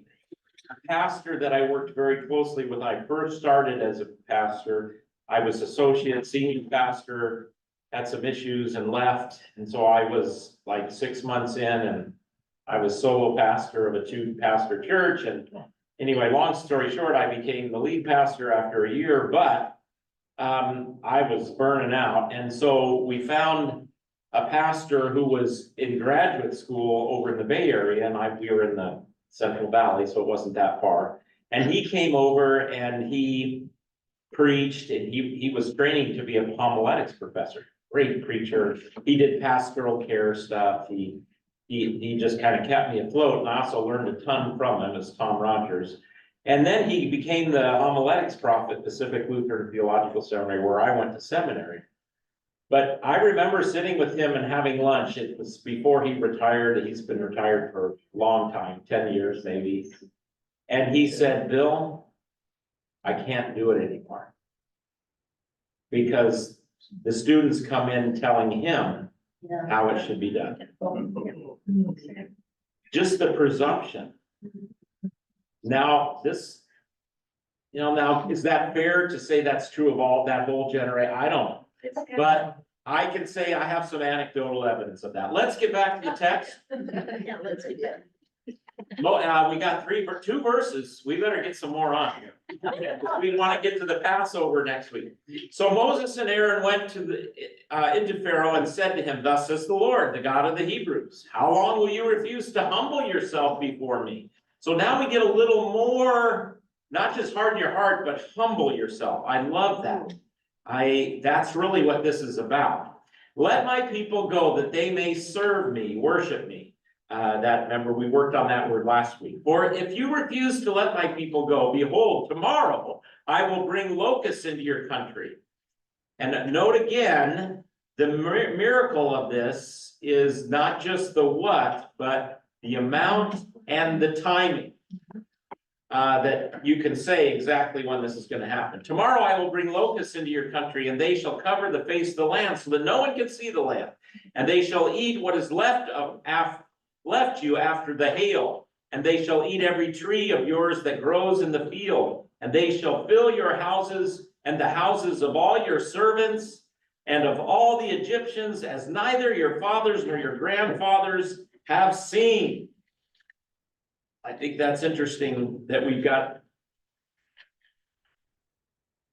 pastor that I worked very closely with, I first started as a pastor. I was associate senior pastor, had some issues and left. And so I was like 6 months in and I was solo pastor of a 2-pastor church. And anyway, long story short, I became the lead pastor after a year, but I was burning out. And so we found a pastor who was in graduate school over in the Bay Area, and we were in the Central Valley, so it wasn't that far. And he came over and he preached, and he was training to be a homiletics professor, great preacher. He did pastoral care stuff. He just kind of kept me afloat, and I also learned a ton from him as Tom Rogers. And then he became the homiletics prof at Pacific Lutheran Theological Seminary, where I went to seminary. But I remember sitting with him and having lunch. It was before he retired. He's been retired for a long time, 10 years maybe. And he said, Bill, I can't do it anymore. Because the students come in telling him how it should be done. Just the presumption. Now, this, you know, now, is that fair to say that's true of all that whole generation? I don't know. But I can say I have some anecdotal evidence of that. Let's get back to the text. Yeah, let's do that. We got 2 verses. We better get some more on here. We want to get to the Passover next week. So Moses and Aaron went to into Pharaoh and said to him, "Thus says the Lord, the God of the Hebrews, how long will you refuse to humble yourself before me?" So now we get a little more, not just harden your heart, but humble yourself. I love that. That's really what this is about. Let my people go that they may serve me, worship me. Remember, we worked on that word last week. For if you refuse to let my people go, behold, tomorrow I will bring locusts into your country. And note again, the miracle of this is not just the what, but the amount and the timing. That you can say exactly when this is going to happen. Tomorrow I will bring locusts into your country, and they shall cover the face of the land so that no one can see the land. And they shall eat what is left you after the hail. And they shall eat every tree of yours that grows in the field. And they shall fill your houses and the houses of all your servants and of all the Egyptians, as neither your fathers nor your grandfathers have seen. I think that's interesting that we've got,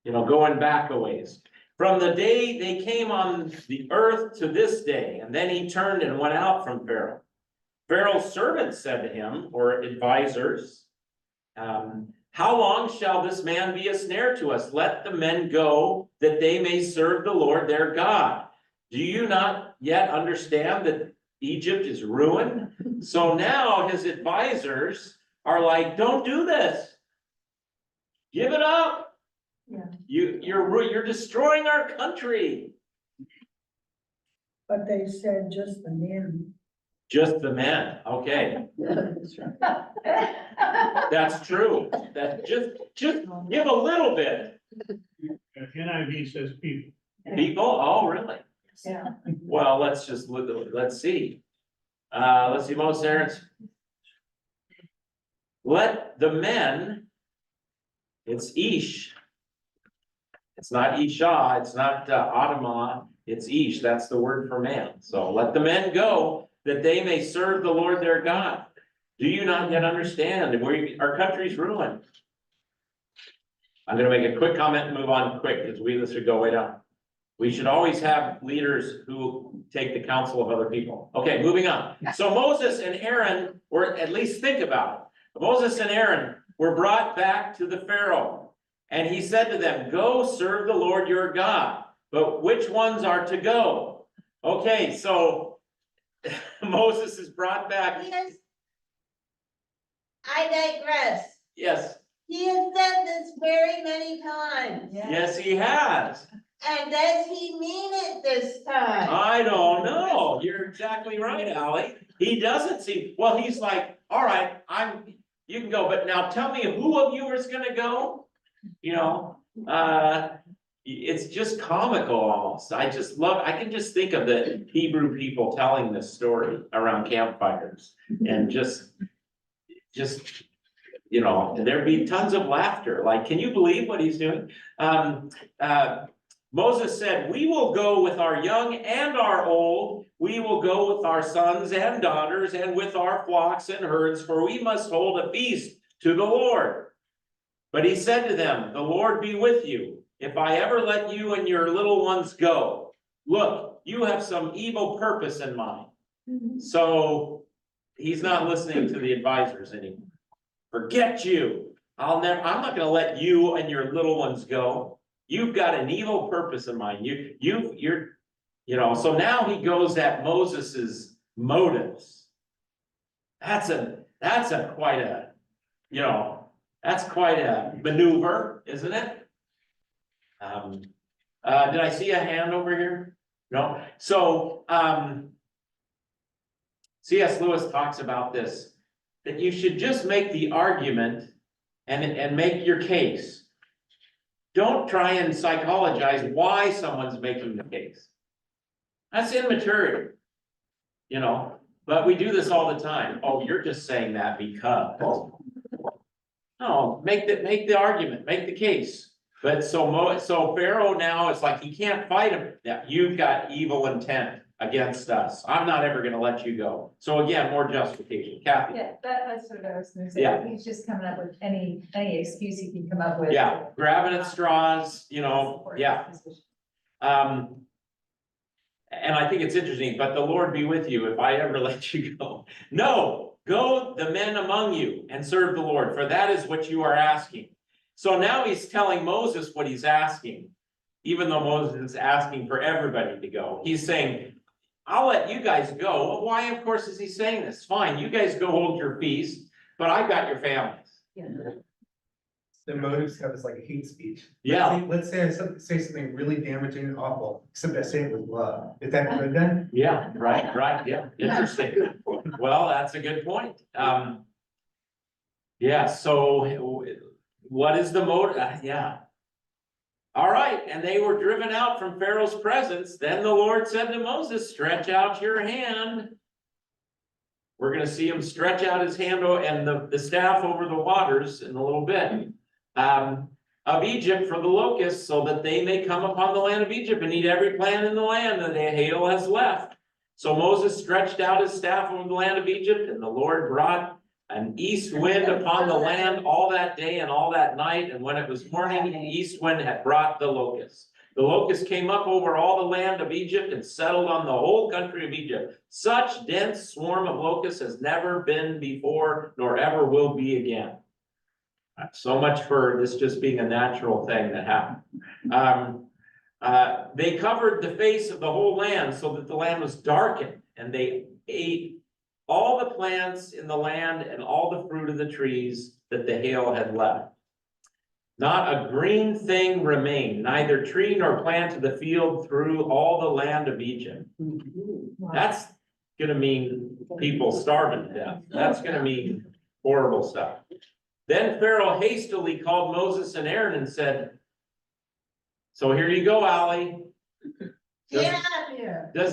you know, going back a ways. From the day they came on the earth to this day, and then he turned and went out from Pharaoh. Pharaoh's servants said to him, or advisors, how long shall this man be a snare to us? Let the men go that they may serve the Lord their God. Do you not yet understand that Egypt is ruined? So now his advisors are like, don't do this. Give it up. Yeah. You're destroying our country. But they said just the men. Just the men, okay. That's true. That just give a little bit. NIV says people. People, oh, really? Yeah. Well, let's see. Let's see, Moses, Aaron's. Let the men, it's Ish. It's not Isha, it's not Adamah, it's Ish, that's the word for man. So let the men go that they may serve the Lord their God. Do you not yet understand? Our country's ruined. I'm gonna make a quick comment and move on quick because this should go way down. We should always have leaders who take the counsel of other people. Okay, moving on. So Moses and Aaron, or at least think about it. Moses and Aaron were brought back to the Pharaoh. And he said to them, go serve the Lord your God. But which ones are to go? Okay, so Moses is brought back. Yes. I digress. Yes, He has said this very many times. yes, he has. And does he mean it this time? I don't know. You're exactly right, Ally. He doesn't seem, well, he's like, all right, you can go, but now tell me who of you is gonna go? You know, it's just comical almost. I can just think of the Hebrew people telling this story around campfires and just, you know, there'd be tons of laughter. Like, can you believe what he's doing? Moses said, we will go with our young and our old. We will go with our sons and daughters and with our flocks and herds, for we must hold a feast to the Lord. But he said to them, the Lord be with you. If I ever let you and your little ones go, look, you have some evil purpose in mind. So he's not listening to the advisors anymore. Forget you. I'm not gonna let you and your little ones go. You've got an evil purpose in mind. You're, you know, so now he goes at Moses's motives. That's quite a, you know, that's quite a maneuver, isn't it? Did I see a hand over here? No? So, C.S. Lewis talks about this, that you should just make the argument and make your case. Don't try and psychologize why someone's making the case. That's immaturity, you know, but we do this all the time. Oh, you're just saying that because. No, make the argument, make the case. But so Pharaoh now is like, he can't fight him. Yeah, you've got evil intent against us. I'm not ever gonna let you go. So again, more justification. Kathy. Yeah, that's what I was gonna say. Yeah. He's just coming up with any excuse he can come up with. Yeah, grabbing at straws, you know, yeah. And I think it's interesting, but the Lord be with you if I ever let you go. No, go the men among you and serve the Lord, for that is what you are asking. So now he's telling Moses what he's asking, even though Moses is asking for everybody to go. He's saying, I'll let you guys go. Well, why, of course, is he saying this? Fine, you guys go hold your feast, but I've got your families. The motive stuff is like hate speech. Yeah. Let's say I say something really damaging and awful, except I say it with love. Is that good then? Yeah, right, yeah, interesting. Well, that's a good point. Yeah, so what is the motive? Yeah. All right, and they were driven out from Pharaoh's presence. Then the Lord said to Moses, stretch out your hand. We're gonna see him stretch out his hand and the staff over the waters in a little bit. Of Egypt for the locusts, so that they may come upon the land of Egypt and eat every plant in the land that the hail has left. So Moses stretched out his staff over the land of Egypt, and the Lord brought an east wind upon the land all that day and all that night, and when it was morning, the east wind had brought the locusts. The locusts came up over all the land of Egypt and settled on the whole country of Egypt. Such dense swarm of locusts has never been before, nor ever will be again. So much for this just being a natural thing that happened. They covered the face of the whole land so that the land was darkened, and they ate all the plants in the land and all the fruit of the trees that the hail had left. Not a green thing remained, neither tree nor plant of the field through all the land of Egypt. That's gonna mean people starving to death. That's gonna mean horrible stuff. Then Pharaoh hastily called Moses and Aaron and said, so here you go, Allie. Get out of here. Does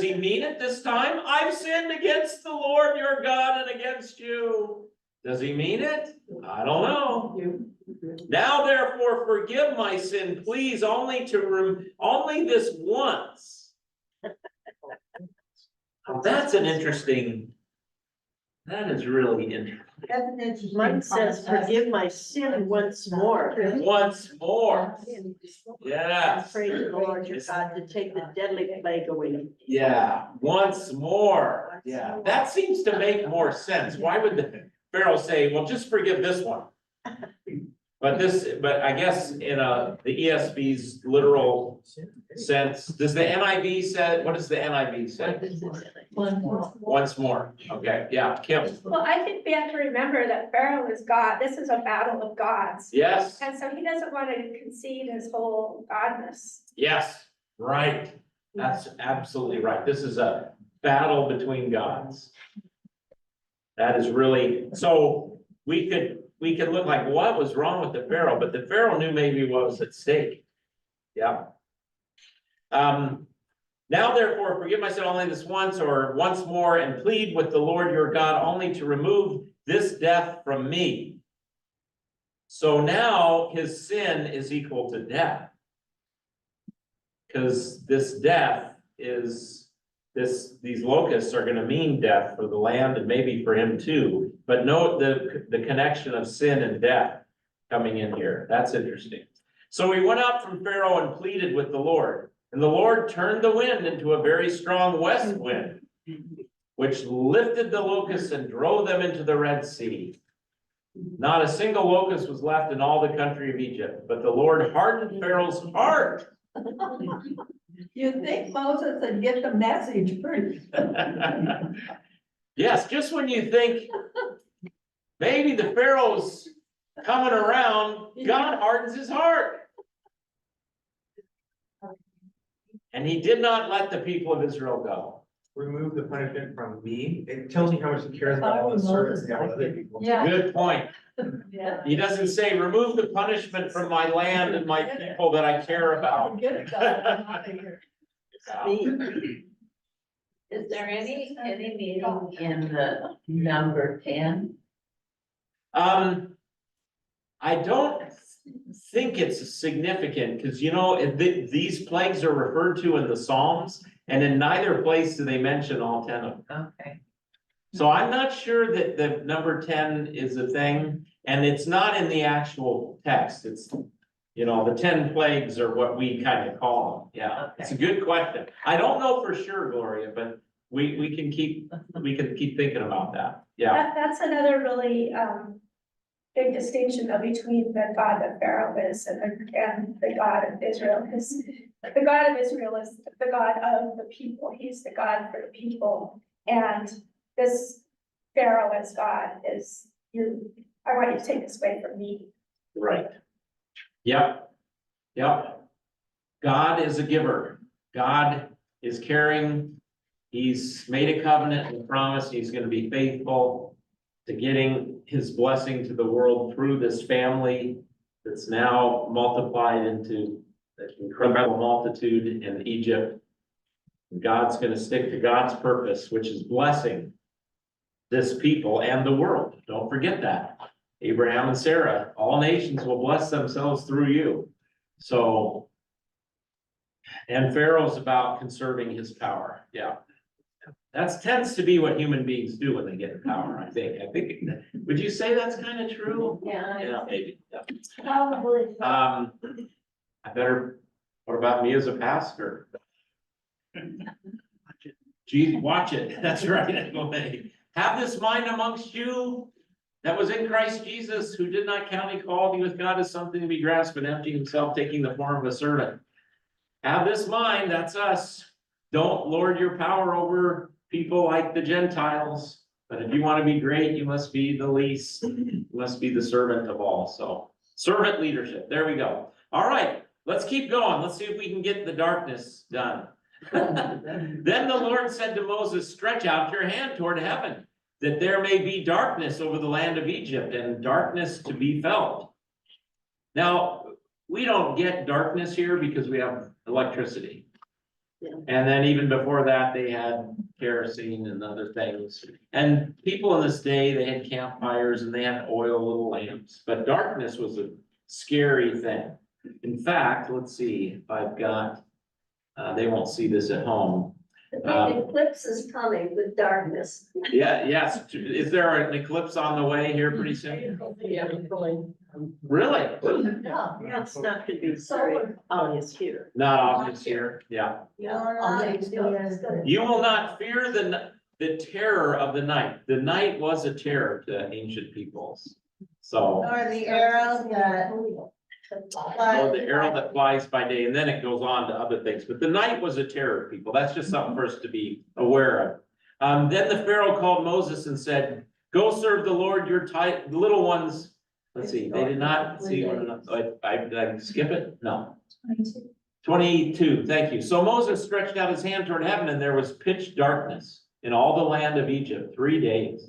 he mean it this time? I've sinned against the Lord your God and against you. Does he mean it? I don't know. Now therefore forgive my sin, please, only this once. That is really interesting. That's an interesting. Mine says, concept. forgive my sin once more. Once more. Yes. Praise the Lord your God to take the deadly plague away. Yeah, once more. Yeah, that seems to make more sense. Why would the Pharaoh say, well, just forgive this one? But I guess in the ESV's literal sense, does the NIV say, what does the NIV say? Once more. Okay, yeah, Kim. Well, I think we have to remember that Pharaoh is God. This is a battle of gods. Yes, And so he doesn't want to concede his whole godness. yes, right. That's absolutely right. This is a battle between gods. That is really, so we could look like, what was wrong with the Pharaoh? But the Pharaoh knew maybe what was at stake. Yeah. Now therefore, forgive my sin only this once or once more and plead with the Lord your God only to remove this death from me. So now his sin is equal to death. Because this death is, these locusts are gonna mean death for the land and maybe for him too. But note the connection of sin and death coming in here. That's interesting. So he went out from Pharaoh and pleaded with the Lord. And the Lord turned the wind into a very strong west wind, which lifted the locusts and drove them into the Red Sea. Not a single locust was left in all the country of Egypt, but the Lord hardened Pharaoh's heart. You'd think Moses would get the message pretty. Yes, just when you think maybe the Pharaoh's coming around, God hardens his heart. And he did not let the people of Israel go. Remove the punishment from me. It tells me how much he cares about all the servants and all the other people. Yeah. Good point. Yeah. He doesn't say, remove the punishment from my land and my people that I care about. Forget it, God, I'm out of here. Is there any meaning in the number 10? I don't think it's significant, because you know, these plagues are referred to in the Psalms, and in neither place do they mention all 10 of them. Okay. So I'm not sure that the number 10 is a thing, and it's not in the actual text. It's, you know, the 10 plagues are what we kind of call them. Yeah, it's a good question. I don't know for sure, Gloria, but we can keep thinking about that. Yeah, That's another really, big distinction though between the God that Pharaoh is and the God of Israel, because the God of Israel is the God of the people. He's the God for the people. And this Pharaoh as God is, I want you to take this away from me. right. Yep. Yep. God is a giver. God is caring. He's made a covenant and a promise. He's going to be faithful to getting his blessing to the world through this family that's now multiplied into an incredible multitude in Egypt. God's going to stick to God's purpose, which is blessing this people and the world. Don't forget that. Abraham and Sarah, all nations will bless themselves through you. So, and Pharaoh's about conserving his power. Yeah. That tends to be what human beings do when they get in power, I think. Would you say that's kind of true? Yeah. Yeah, maybe. Yeah. Probably. I better, what about me as a pastor? Geez, watch it. That's right. Have this mind amongst you that was in Christ Jesus, who did not count equality with God as something to be grasped, but emptied himself, taking the form of a servant. Have this mind, that's us. Don't lord your power over people like the Gentiles. But if you want to be great, you must be the least. You must be the servant of all. So servant leadership. There we go. All right, let's keep going. Let's see if we can get the darkness done. Then the Lord said to Moses, stretch out your hand toward heaven, that there may be darkness over the land of Egypt and darkness to be felt. Now, we don't get darkness here because we have electricity. And then even before that, they had kerosene and other things. And people in this day, they had campfires and they had oil little lamps, but darkness was a scary thing. In fact, let's see if I've got, they won't see this at home. The big eclipse is coming with darkness. Yeah, yes. Is there an eclipse on the way here pretty soon? Yeah. Really? Yeah. It's not gonna be Solar. obvious here. Not obvious here, yeah. You will not fear the terror of the night. The night was a terror to ancient peoples. So, Or the arrow that. or the arrow that flies by day, and then it goes on to other things. But the night was a terror, people. That's just something for us to be aware of. Then the Pharaoh called Moses and said, go serve the Lord your the little ones. Let's see, they did not see, did I skip it? No. 22, thank you. So Moses stretched out his hand toward heaven, and there was pitch darkness in all the land of Egypt 3 days.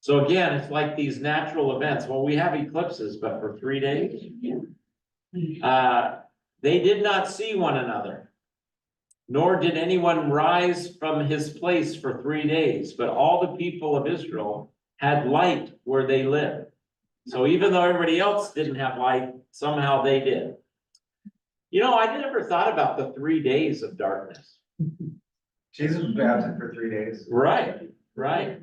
So again, it's like these natural events. Well, we have eclipses, but for 3 days. They did not see one another, nor did anyone rise from his place for 3 days, but all the people of Israel had light where they lived. So even though everybody else didn't have light, somehow they did. You know, I never thought about the 3 days of darkness. Jesus was absent for 3 days. Right, right.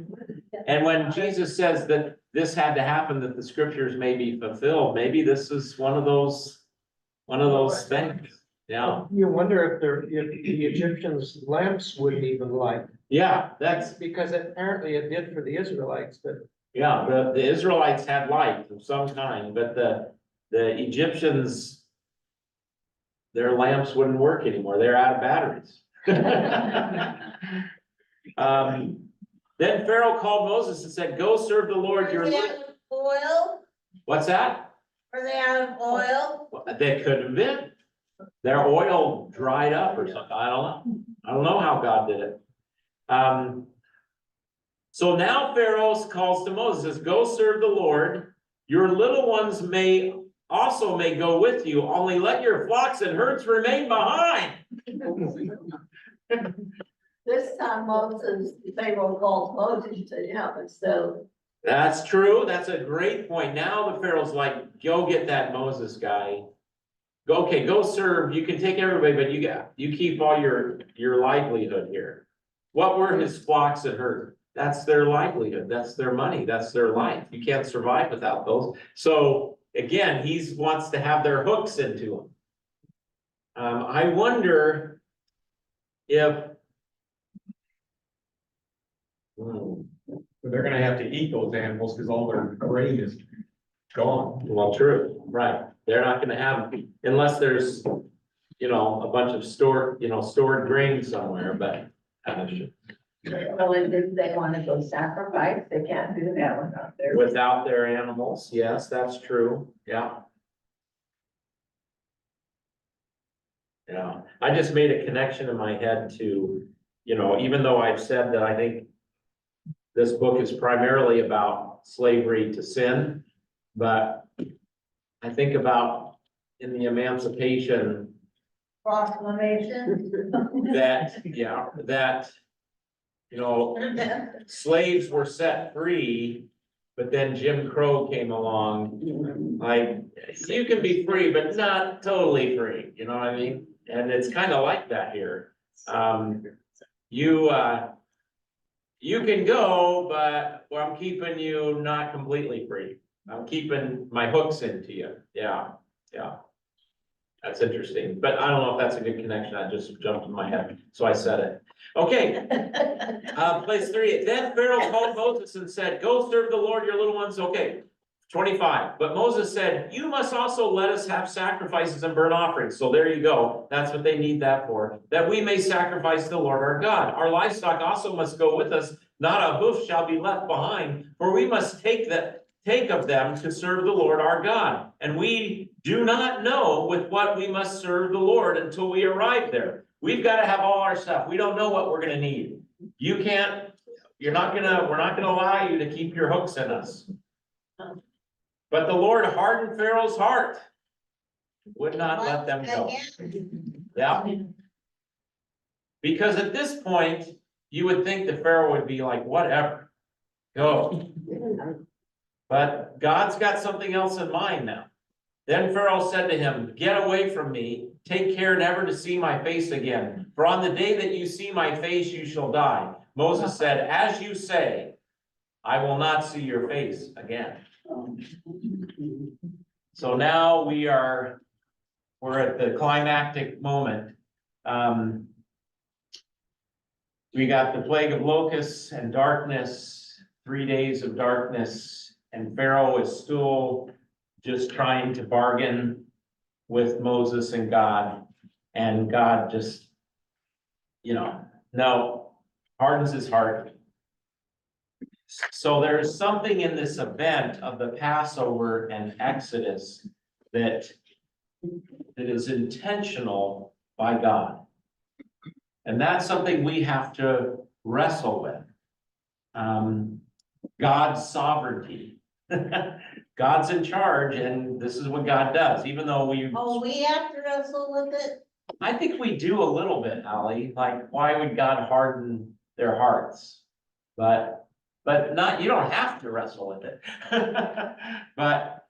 And when Jesus says that this had to happen, that the scriptures may be fulfilled, maybe this is one of those things. Yeah, You wonder if the Egyptians' lamps wouldn't even light, yeah, that's, because apparently it did for the Israelites, but yeah, the Israelites had light of some kind, but the Egyptians, their lamps wouldn't work anymore. They're out of batteries. Then Pharaoh called Moses and said, "Go serve the Lord your." Were they out of oil? What's that? Were they out of oil? They could have been. Their oil dried up or something. I don't know. I don't know how God did it. So now Pharaoh calls to Moses, says, "Go serve the Lord. Your little ones may go with you. Only let your flocks and herds remain behind." This time Moses, Pharaoh calls Moses to him instead of. That's true. That's a great point. Now the Pharaoh's like, "Go get that Moses guy. Okay, go serve. You can take everybody, but you keep all your livelihood here." What were his flocks and herds? That's their livelihood. That's their money. That's their life. You can't survive without those. So again, he wants to have their hooks into them. I wonder if. They're gonna have to eat those animals because all their grain is gone. Well, true, right. They're not gonna have, unless there's, a bunch of stored grain somewhere, but. Well, and if they want to go sacrifice, they can't do that without their. Without their animals, yes, that's true, yeah. Yeah, I just made a connection in my head to, even though I've said that I think this book is primarily about slavery to sin, but I think about in the Emancipation Proclamation. that, slaves were set free, but then Jim Crow came along. Like, you can be free, but not totally free, you know what I mean? And it's kind of like that here. You can go, but I'm keeping you not completely free. I'm keeping my hooks into you. Yeah. That's interesting, but I don't know if that's a good connection. I just jumped in my head, so I said it. Okay. Place 3. Then Pharaoh called Moses and said, "Go serve the Lord your little ones." Okay. 25. But Moses said, "You must also let us have sacrifices and burnt offerings." So there you go. That's what they need that for. "That we may sacrifice to the Lord our God. Our livestock also must go with us. Not a hoof shall be left behind, for we must take of them to serve the Lord our God. And we do not know with what we must serve the Lord until we arrive there." We've got to have all our stuff. We don't know what we're going to need. We're not going to allow you to keep your hooks in us. But the Lord hardened Pharaoh's heart, would not let them go. Yeah. Because at this point, you would think the Pharaoh would be like, "Whatever, go." But God's got something else in mind now. Then Pharaoh said to him, "Get away from me. Take care never to see my face again. For on the day that you see my face, you shall die." Moses said, "As you say, I will not see your face again." So now we're at the climactic moment. We got the plague of locusts and darkness, 3 days of darkness, and Pharaoh is still just trying to bargain with Moses and God. And God just, no, hardens his heart. So there's something in this event of the Passover and Exodus that is intentional by God. And that's something we have to wrestle with. God's sovereignty. God's in charge, and this is what God does, even though we have to wrestle with it? I think we do a little bit, Holly, like, why would God harden their hearts? But not, you don't have to wrestle with it. But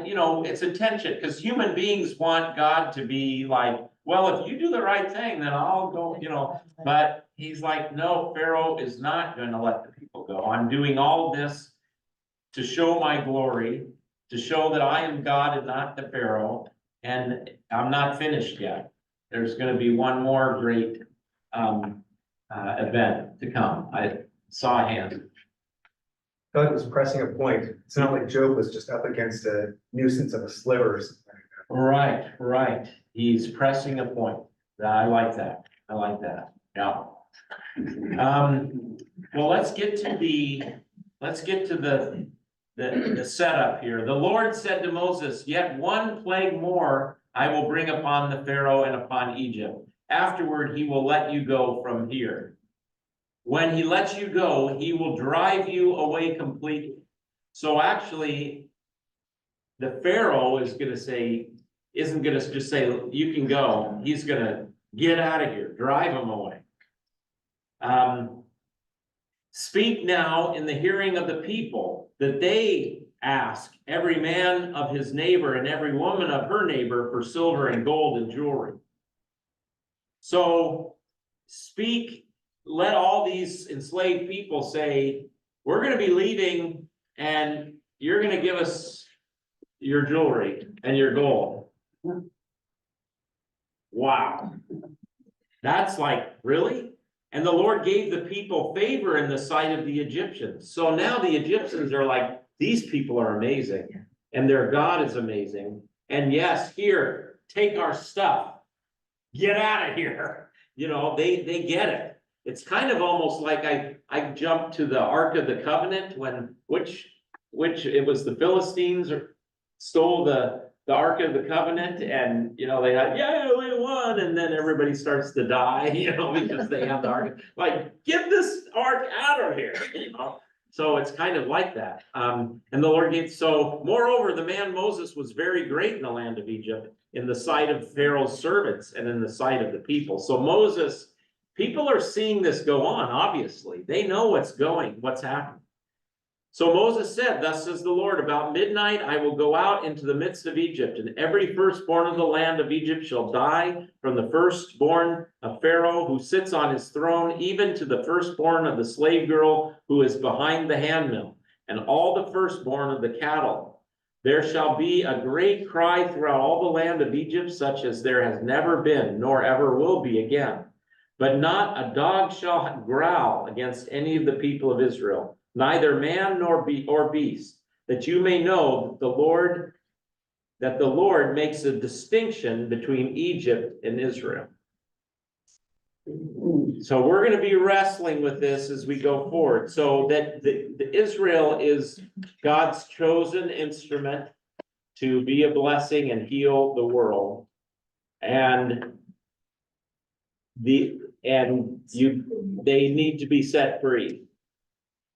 you know, it's a tension, because human beings want God to be like, well, if you do the right thing, then I'll go, you know. But he's like, no, Pharaoh is not gonna let the people go. I'm doing all this to show my glory, to show that I am God and not the Pharaoh, and I'm not finished yet. There's gonna be one more great event to come. I saw a hand. God was pressing a point. It's not like Job was just up against a nuisance of a sliver or something like that. Right. He's pressing a point. I like that. I like that. Yeah. Well, let's get to the setup here. The Lord said to Moses, yet one plague more I will bring upon the Pharaoh and upon Egypt. Afterward, he will let you go from here. When he lets you go, he will drive you away completely. So actually, the Pharaoh is gonna say, isn't gonna just say, you can go. He's gonna get out of here, drive him away. Speak now in the hearing of the people, that they ask every man of his neighbor and every woman of her neighbor for silver and gold and jewelry. So speak, let all these enslaved people say, we're gonna be leaving and you're gonna give us your jewelry and your gold. Wow. That's like, really? And the Lord gave the people favor in the sight of the Egyptians. So now the Egyptians are like, these people are amazing and their God is amazing. And yes, here, take our stuff, get out of here. You know, they get it. It's kind of almost like I jumped to the Ark of the Covenant when, which it was the Philistines stole the Ark of the Covenant, and, you know, they had, yeah, we won, and then everybody starts to die, you know, because they have the Ark. Like, get this Ark out of here, you know? So it's kind of like that. And the Lord gave, so moreover, the man Moses was very great in the land of Egypt, in the sight of Pharaoh's servants and in the sight of the people. So Moses, people are seeing this go on, obviously. They know what's happening. So Moses said, thus says the Lord, about midnight I will go out into the midst of Egypt, and every firstborn of the land of Egypt shall die, from the firstborn of Pharaoh who sits on his throne, even to the firstborn of the slave girl who is behind the handmill, and all the firstborn of the cattle. There shall be a great cry throughout all the land of Egypt, such as there has never been, nor ever will be again. But not a dog shall growl against any of the people of Israel, neither man nor beast, that you may know that the Lord makes a distinction between Egypt and Israel. So we're going to be wrestling with this as we go forward. So that the Israel is God's chosen instrument to be a blessing and heal the world. And they need to be set free.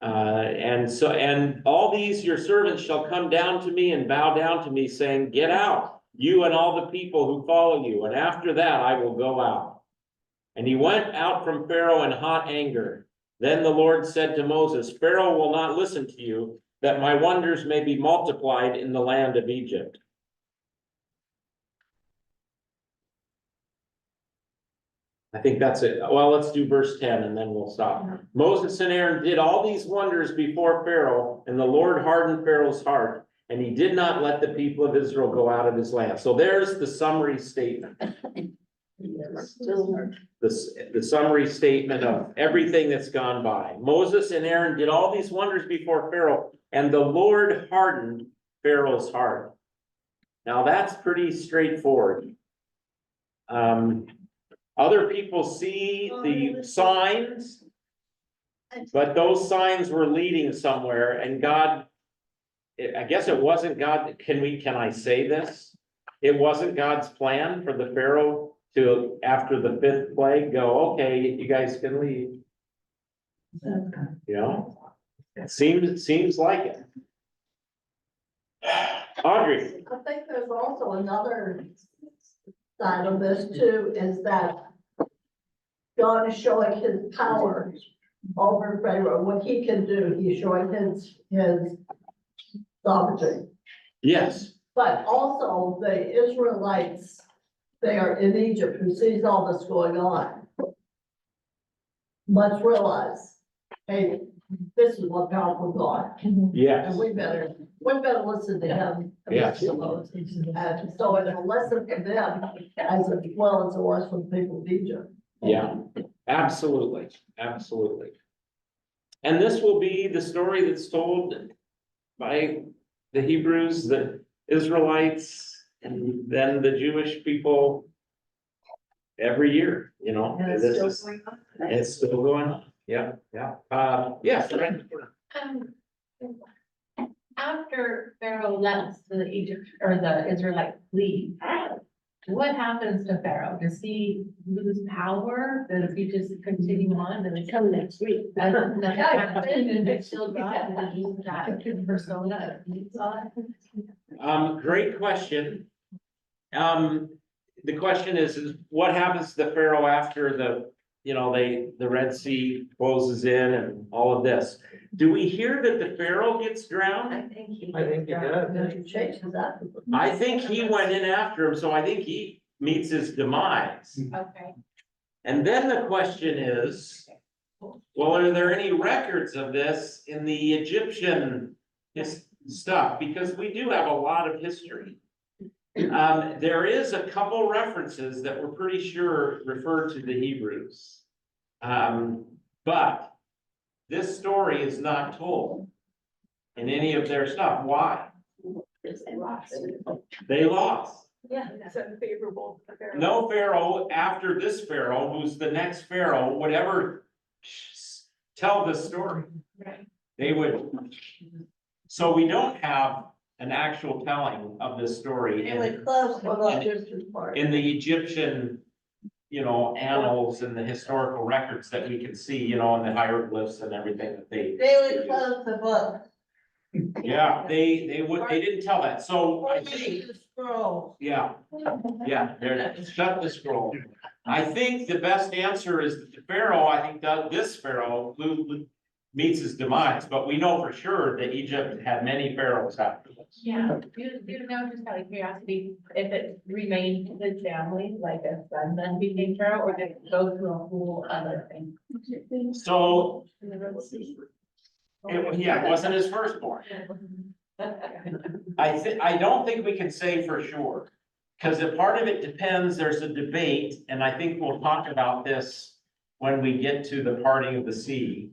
And all these your servants shall come down to me and bow down to me, saying, get out, you and all the people who follow you, and after that I will go out. And he went out from Pharaoh in hot anger. Then the Lord said to Moses, Pharaoh will not listen to you, that my wonders may be multiplied in the land of Egypt. I think that's it. Well, let's do verse 10 and then we'll stop. Moses and Aaron did all these wonders before Pharaoh, and the Lord hardened Pharaoh's heart, and he did not let the people of Israel go out of his land. So there's the summary statement. The summary statement of everything that's gone by. Moses and Aaron did all these wonders before Pharaoh, and the Lord hardened Pharaoh's heart. Now that's pretty straightforward. Other people see the signs, but those signs were leading somewhere, and God, I guess it wasn't God. Can I say this? It wasn't God's plan for the Pharaoh to, after the fifth plague, go, okay, you guys can leave. You know, It seems like it. Audrey, I think there's also another side of this too, is that God is showing his power over Pharaoh, what he can do, he's showing his sovereignty. yes, But also the Israelites, they are in Egypt, who sees all this going on, must realize, hey, this is what powerful God, yes, and we better listen to him. Yes. And so it's a lesson for them as well as it was for the people of Egypt. yeah, absolutely, absolutely. And this will be the story that's told by the Hebrews, the Israelites, and then the Jewish people every year, you know. And it's This still is- going on. It's still going on, yeah, yeah, yes. After Pharaoh lets the Egypt or the Israelites leave, what happens to Pharaoh? Does he lose power? Does he just continue on and come next week? And nothing happens and it's still God and he's that persona of God? Great question. The question is what happens to Pharaoh after the Red Sea closes in and all of this? Do we hear that the Pharaoh gets drowned? I think he does. He chases after them. I think he went in after him, so I think he meets his demise. Okay. And then the question is, well, are there any records of this in the Egyptian stuff? Because we do have a lot of history. There is a couple references that we're pretty sure refer to the Hebrews. But this story is not told in any of their stuff. Why? They lost. Yeah, it's unfavorable. No Pharaoh after this Pharaoh, who's the next Pharaoh, would ever tell this story. Right. They would. So we don't have an actual telling of this story It was close to what? in the Egyptian, annals and the historical records that we can see, in the hieroglyphs and everything that they. They would close the book. Yeah, they didn't tell that. So I think, The scroll. yeah, they're shut the scroll. I think the best answer is that the Pharaoh, I think that this Pharaoh meets his demise, but we know for sure that Egypt had many pharaohs after this. Yeah, do you know, just out of curiosity, if it remained his family, like a son then became Pharaoh, or did it go through a whole other thing? So, it wasn't his firstborn. I don't think we can say for sure. Cause a part of it depends, there's a debate, and I think we'll talk about this when we get to the parting of the sea.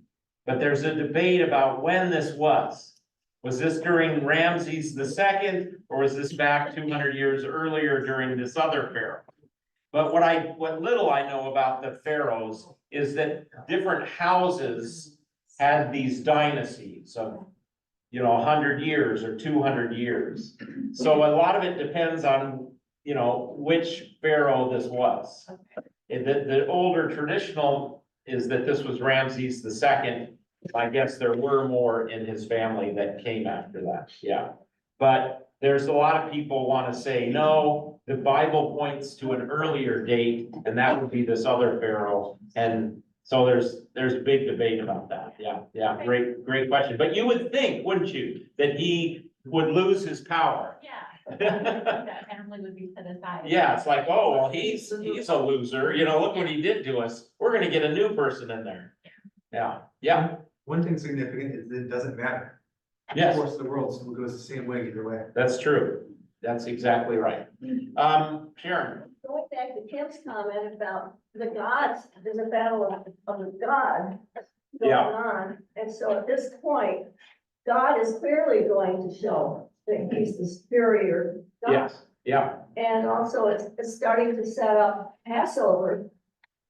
But there's a debate about when this was. Was this during Ramses II, or was this back 200 years earlier during this other pharaoh? But what little I know about the pharaohs is that different houses had these dynasties of, 100 years or 200 years. So a lot of it depends on, which pharaoh this was. The older traditional is that this was Ramses II. I guess there were more in his family that came after that, yeah. But there's a lot of people want to say, no, the Bible points to an earlier date, and that would be this other pharaoh. And so there's a big debate about that, yeah, great question. But you would think, wouldn't you, that he would lose his power? Yeah. That family would be set aside. Yeah, it's like, oh, well, he's a loser, look what he did to us. We're gonna get a new person in there. Yeah, One thing significant is that it doesn't matter. yes, The course of the world still goes the same way either way. that's true. That's exactly right. Sharon, Going back to Kim's comment about the gods, there's a battle of the God going Yeah. on. And so at this point, God is clearly going to show that he's the superior God. yes, yeah, And also it's starting to set up Passover,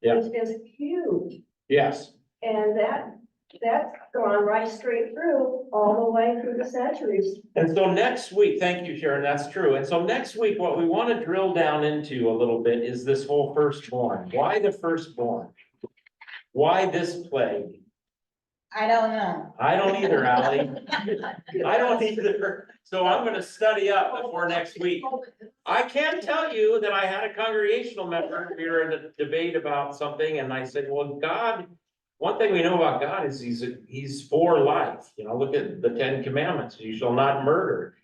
Yeah. which is huge. yes. And that's gone right straight through, all the way through the centuries. And so next week, thank you, Sharon, that's true. And so next week, what we want to drill down into a little bit is this whole firstborn. Why the firstborn? Why this plague? I don't know. I don't either, Ally. I don't either. So I'm gonna study up before next week. I can tell you that I had a congregational member, we were in a debate about something, and I said, well, God, one thing we know about God is he's for life. You know, look at the 10 Commandments, you shall not murder.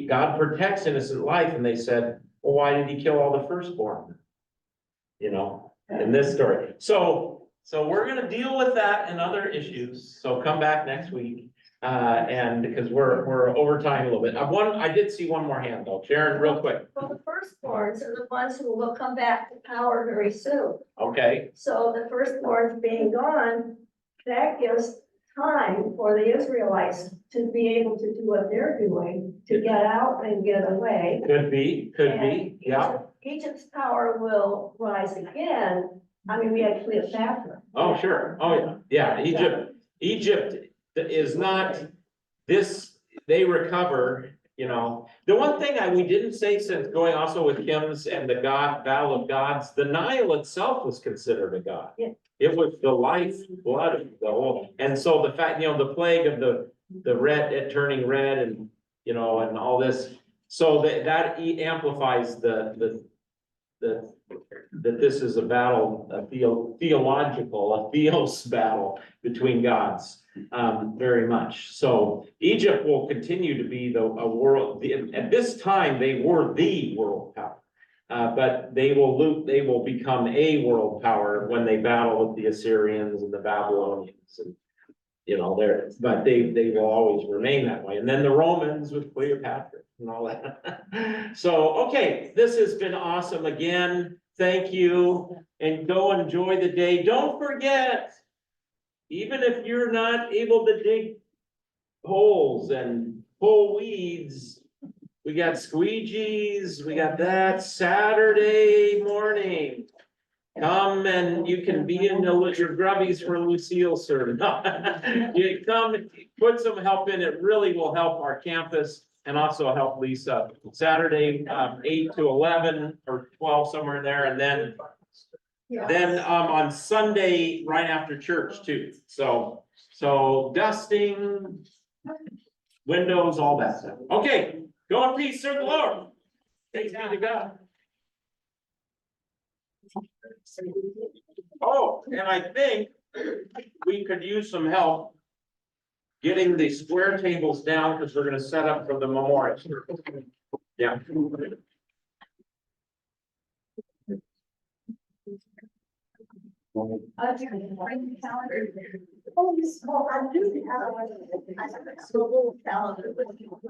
God protects innocent life, and they said, well, why did he kill all the firstborn? You know, in this story. So we're gonna deal with that and other issues, so come back next week. And because we're over time a little bit. I did see one more hand though, Sharon, real quick. Well, the firstborns are the ones who will come back to power very soon. Okay, So the firstborns being gone, that gives time for the Israelites to be able to do what they're doing, to get out and get away. could be, And yeah. Egypt's power will rise again. I mean, we had Cleopatra. Oh, sure, oh, yeah, Egypt is not, this, they recover, you know. The one thing we didn't say, since going also with hymns and the battle of gods, the Nile itself was considered a god. Yeah. It was the life blood of the whole, and so the fact, you know, the plague of the red, it turning red, and, you know, and all this. So that amplifies that this is a battle, a theological, a theos battle between gods, very much. So Egypt will continue to be a world, at this time, they were the world power. But they will become a world power when they battle with the Assyrians and the Babylonians, and, you know, but they will always remain that way. And then the Romans with Cleopatra and all that. So, okay, this has been awesome again. Thank you, and go enjoy the day. Don't forget, even if you're not able to dig holes and pull weeds, we got squeegees, we got that Saturday morning. Come and you can be in your grubbies for Lucille service. You come, put some help in, it really will help our campus and also help Lisa. Saturday, 8 to 11 or 12, somewhere in there, and then on Sunday, right after church too. So dusting, windows, all that stuff. Okay, go in peace, serve the Lord. Thanks be to God. Oh, and I think we could use some help getting the square tables down, because we're gonna set up for the memorial. Yeah. Oh, I do have a little calendar with you.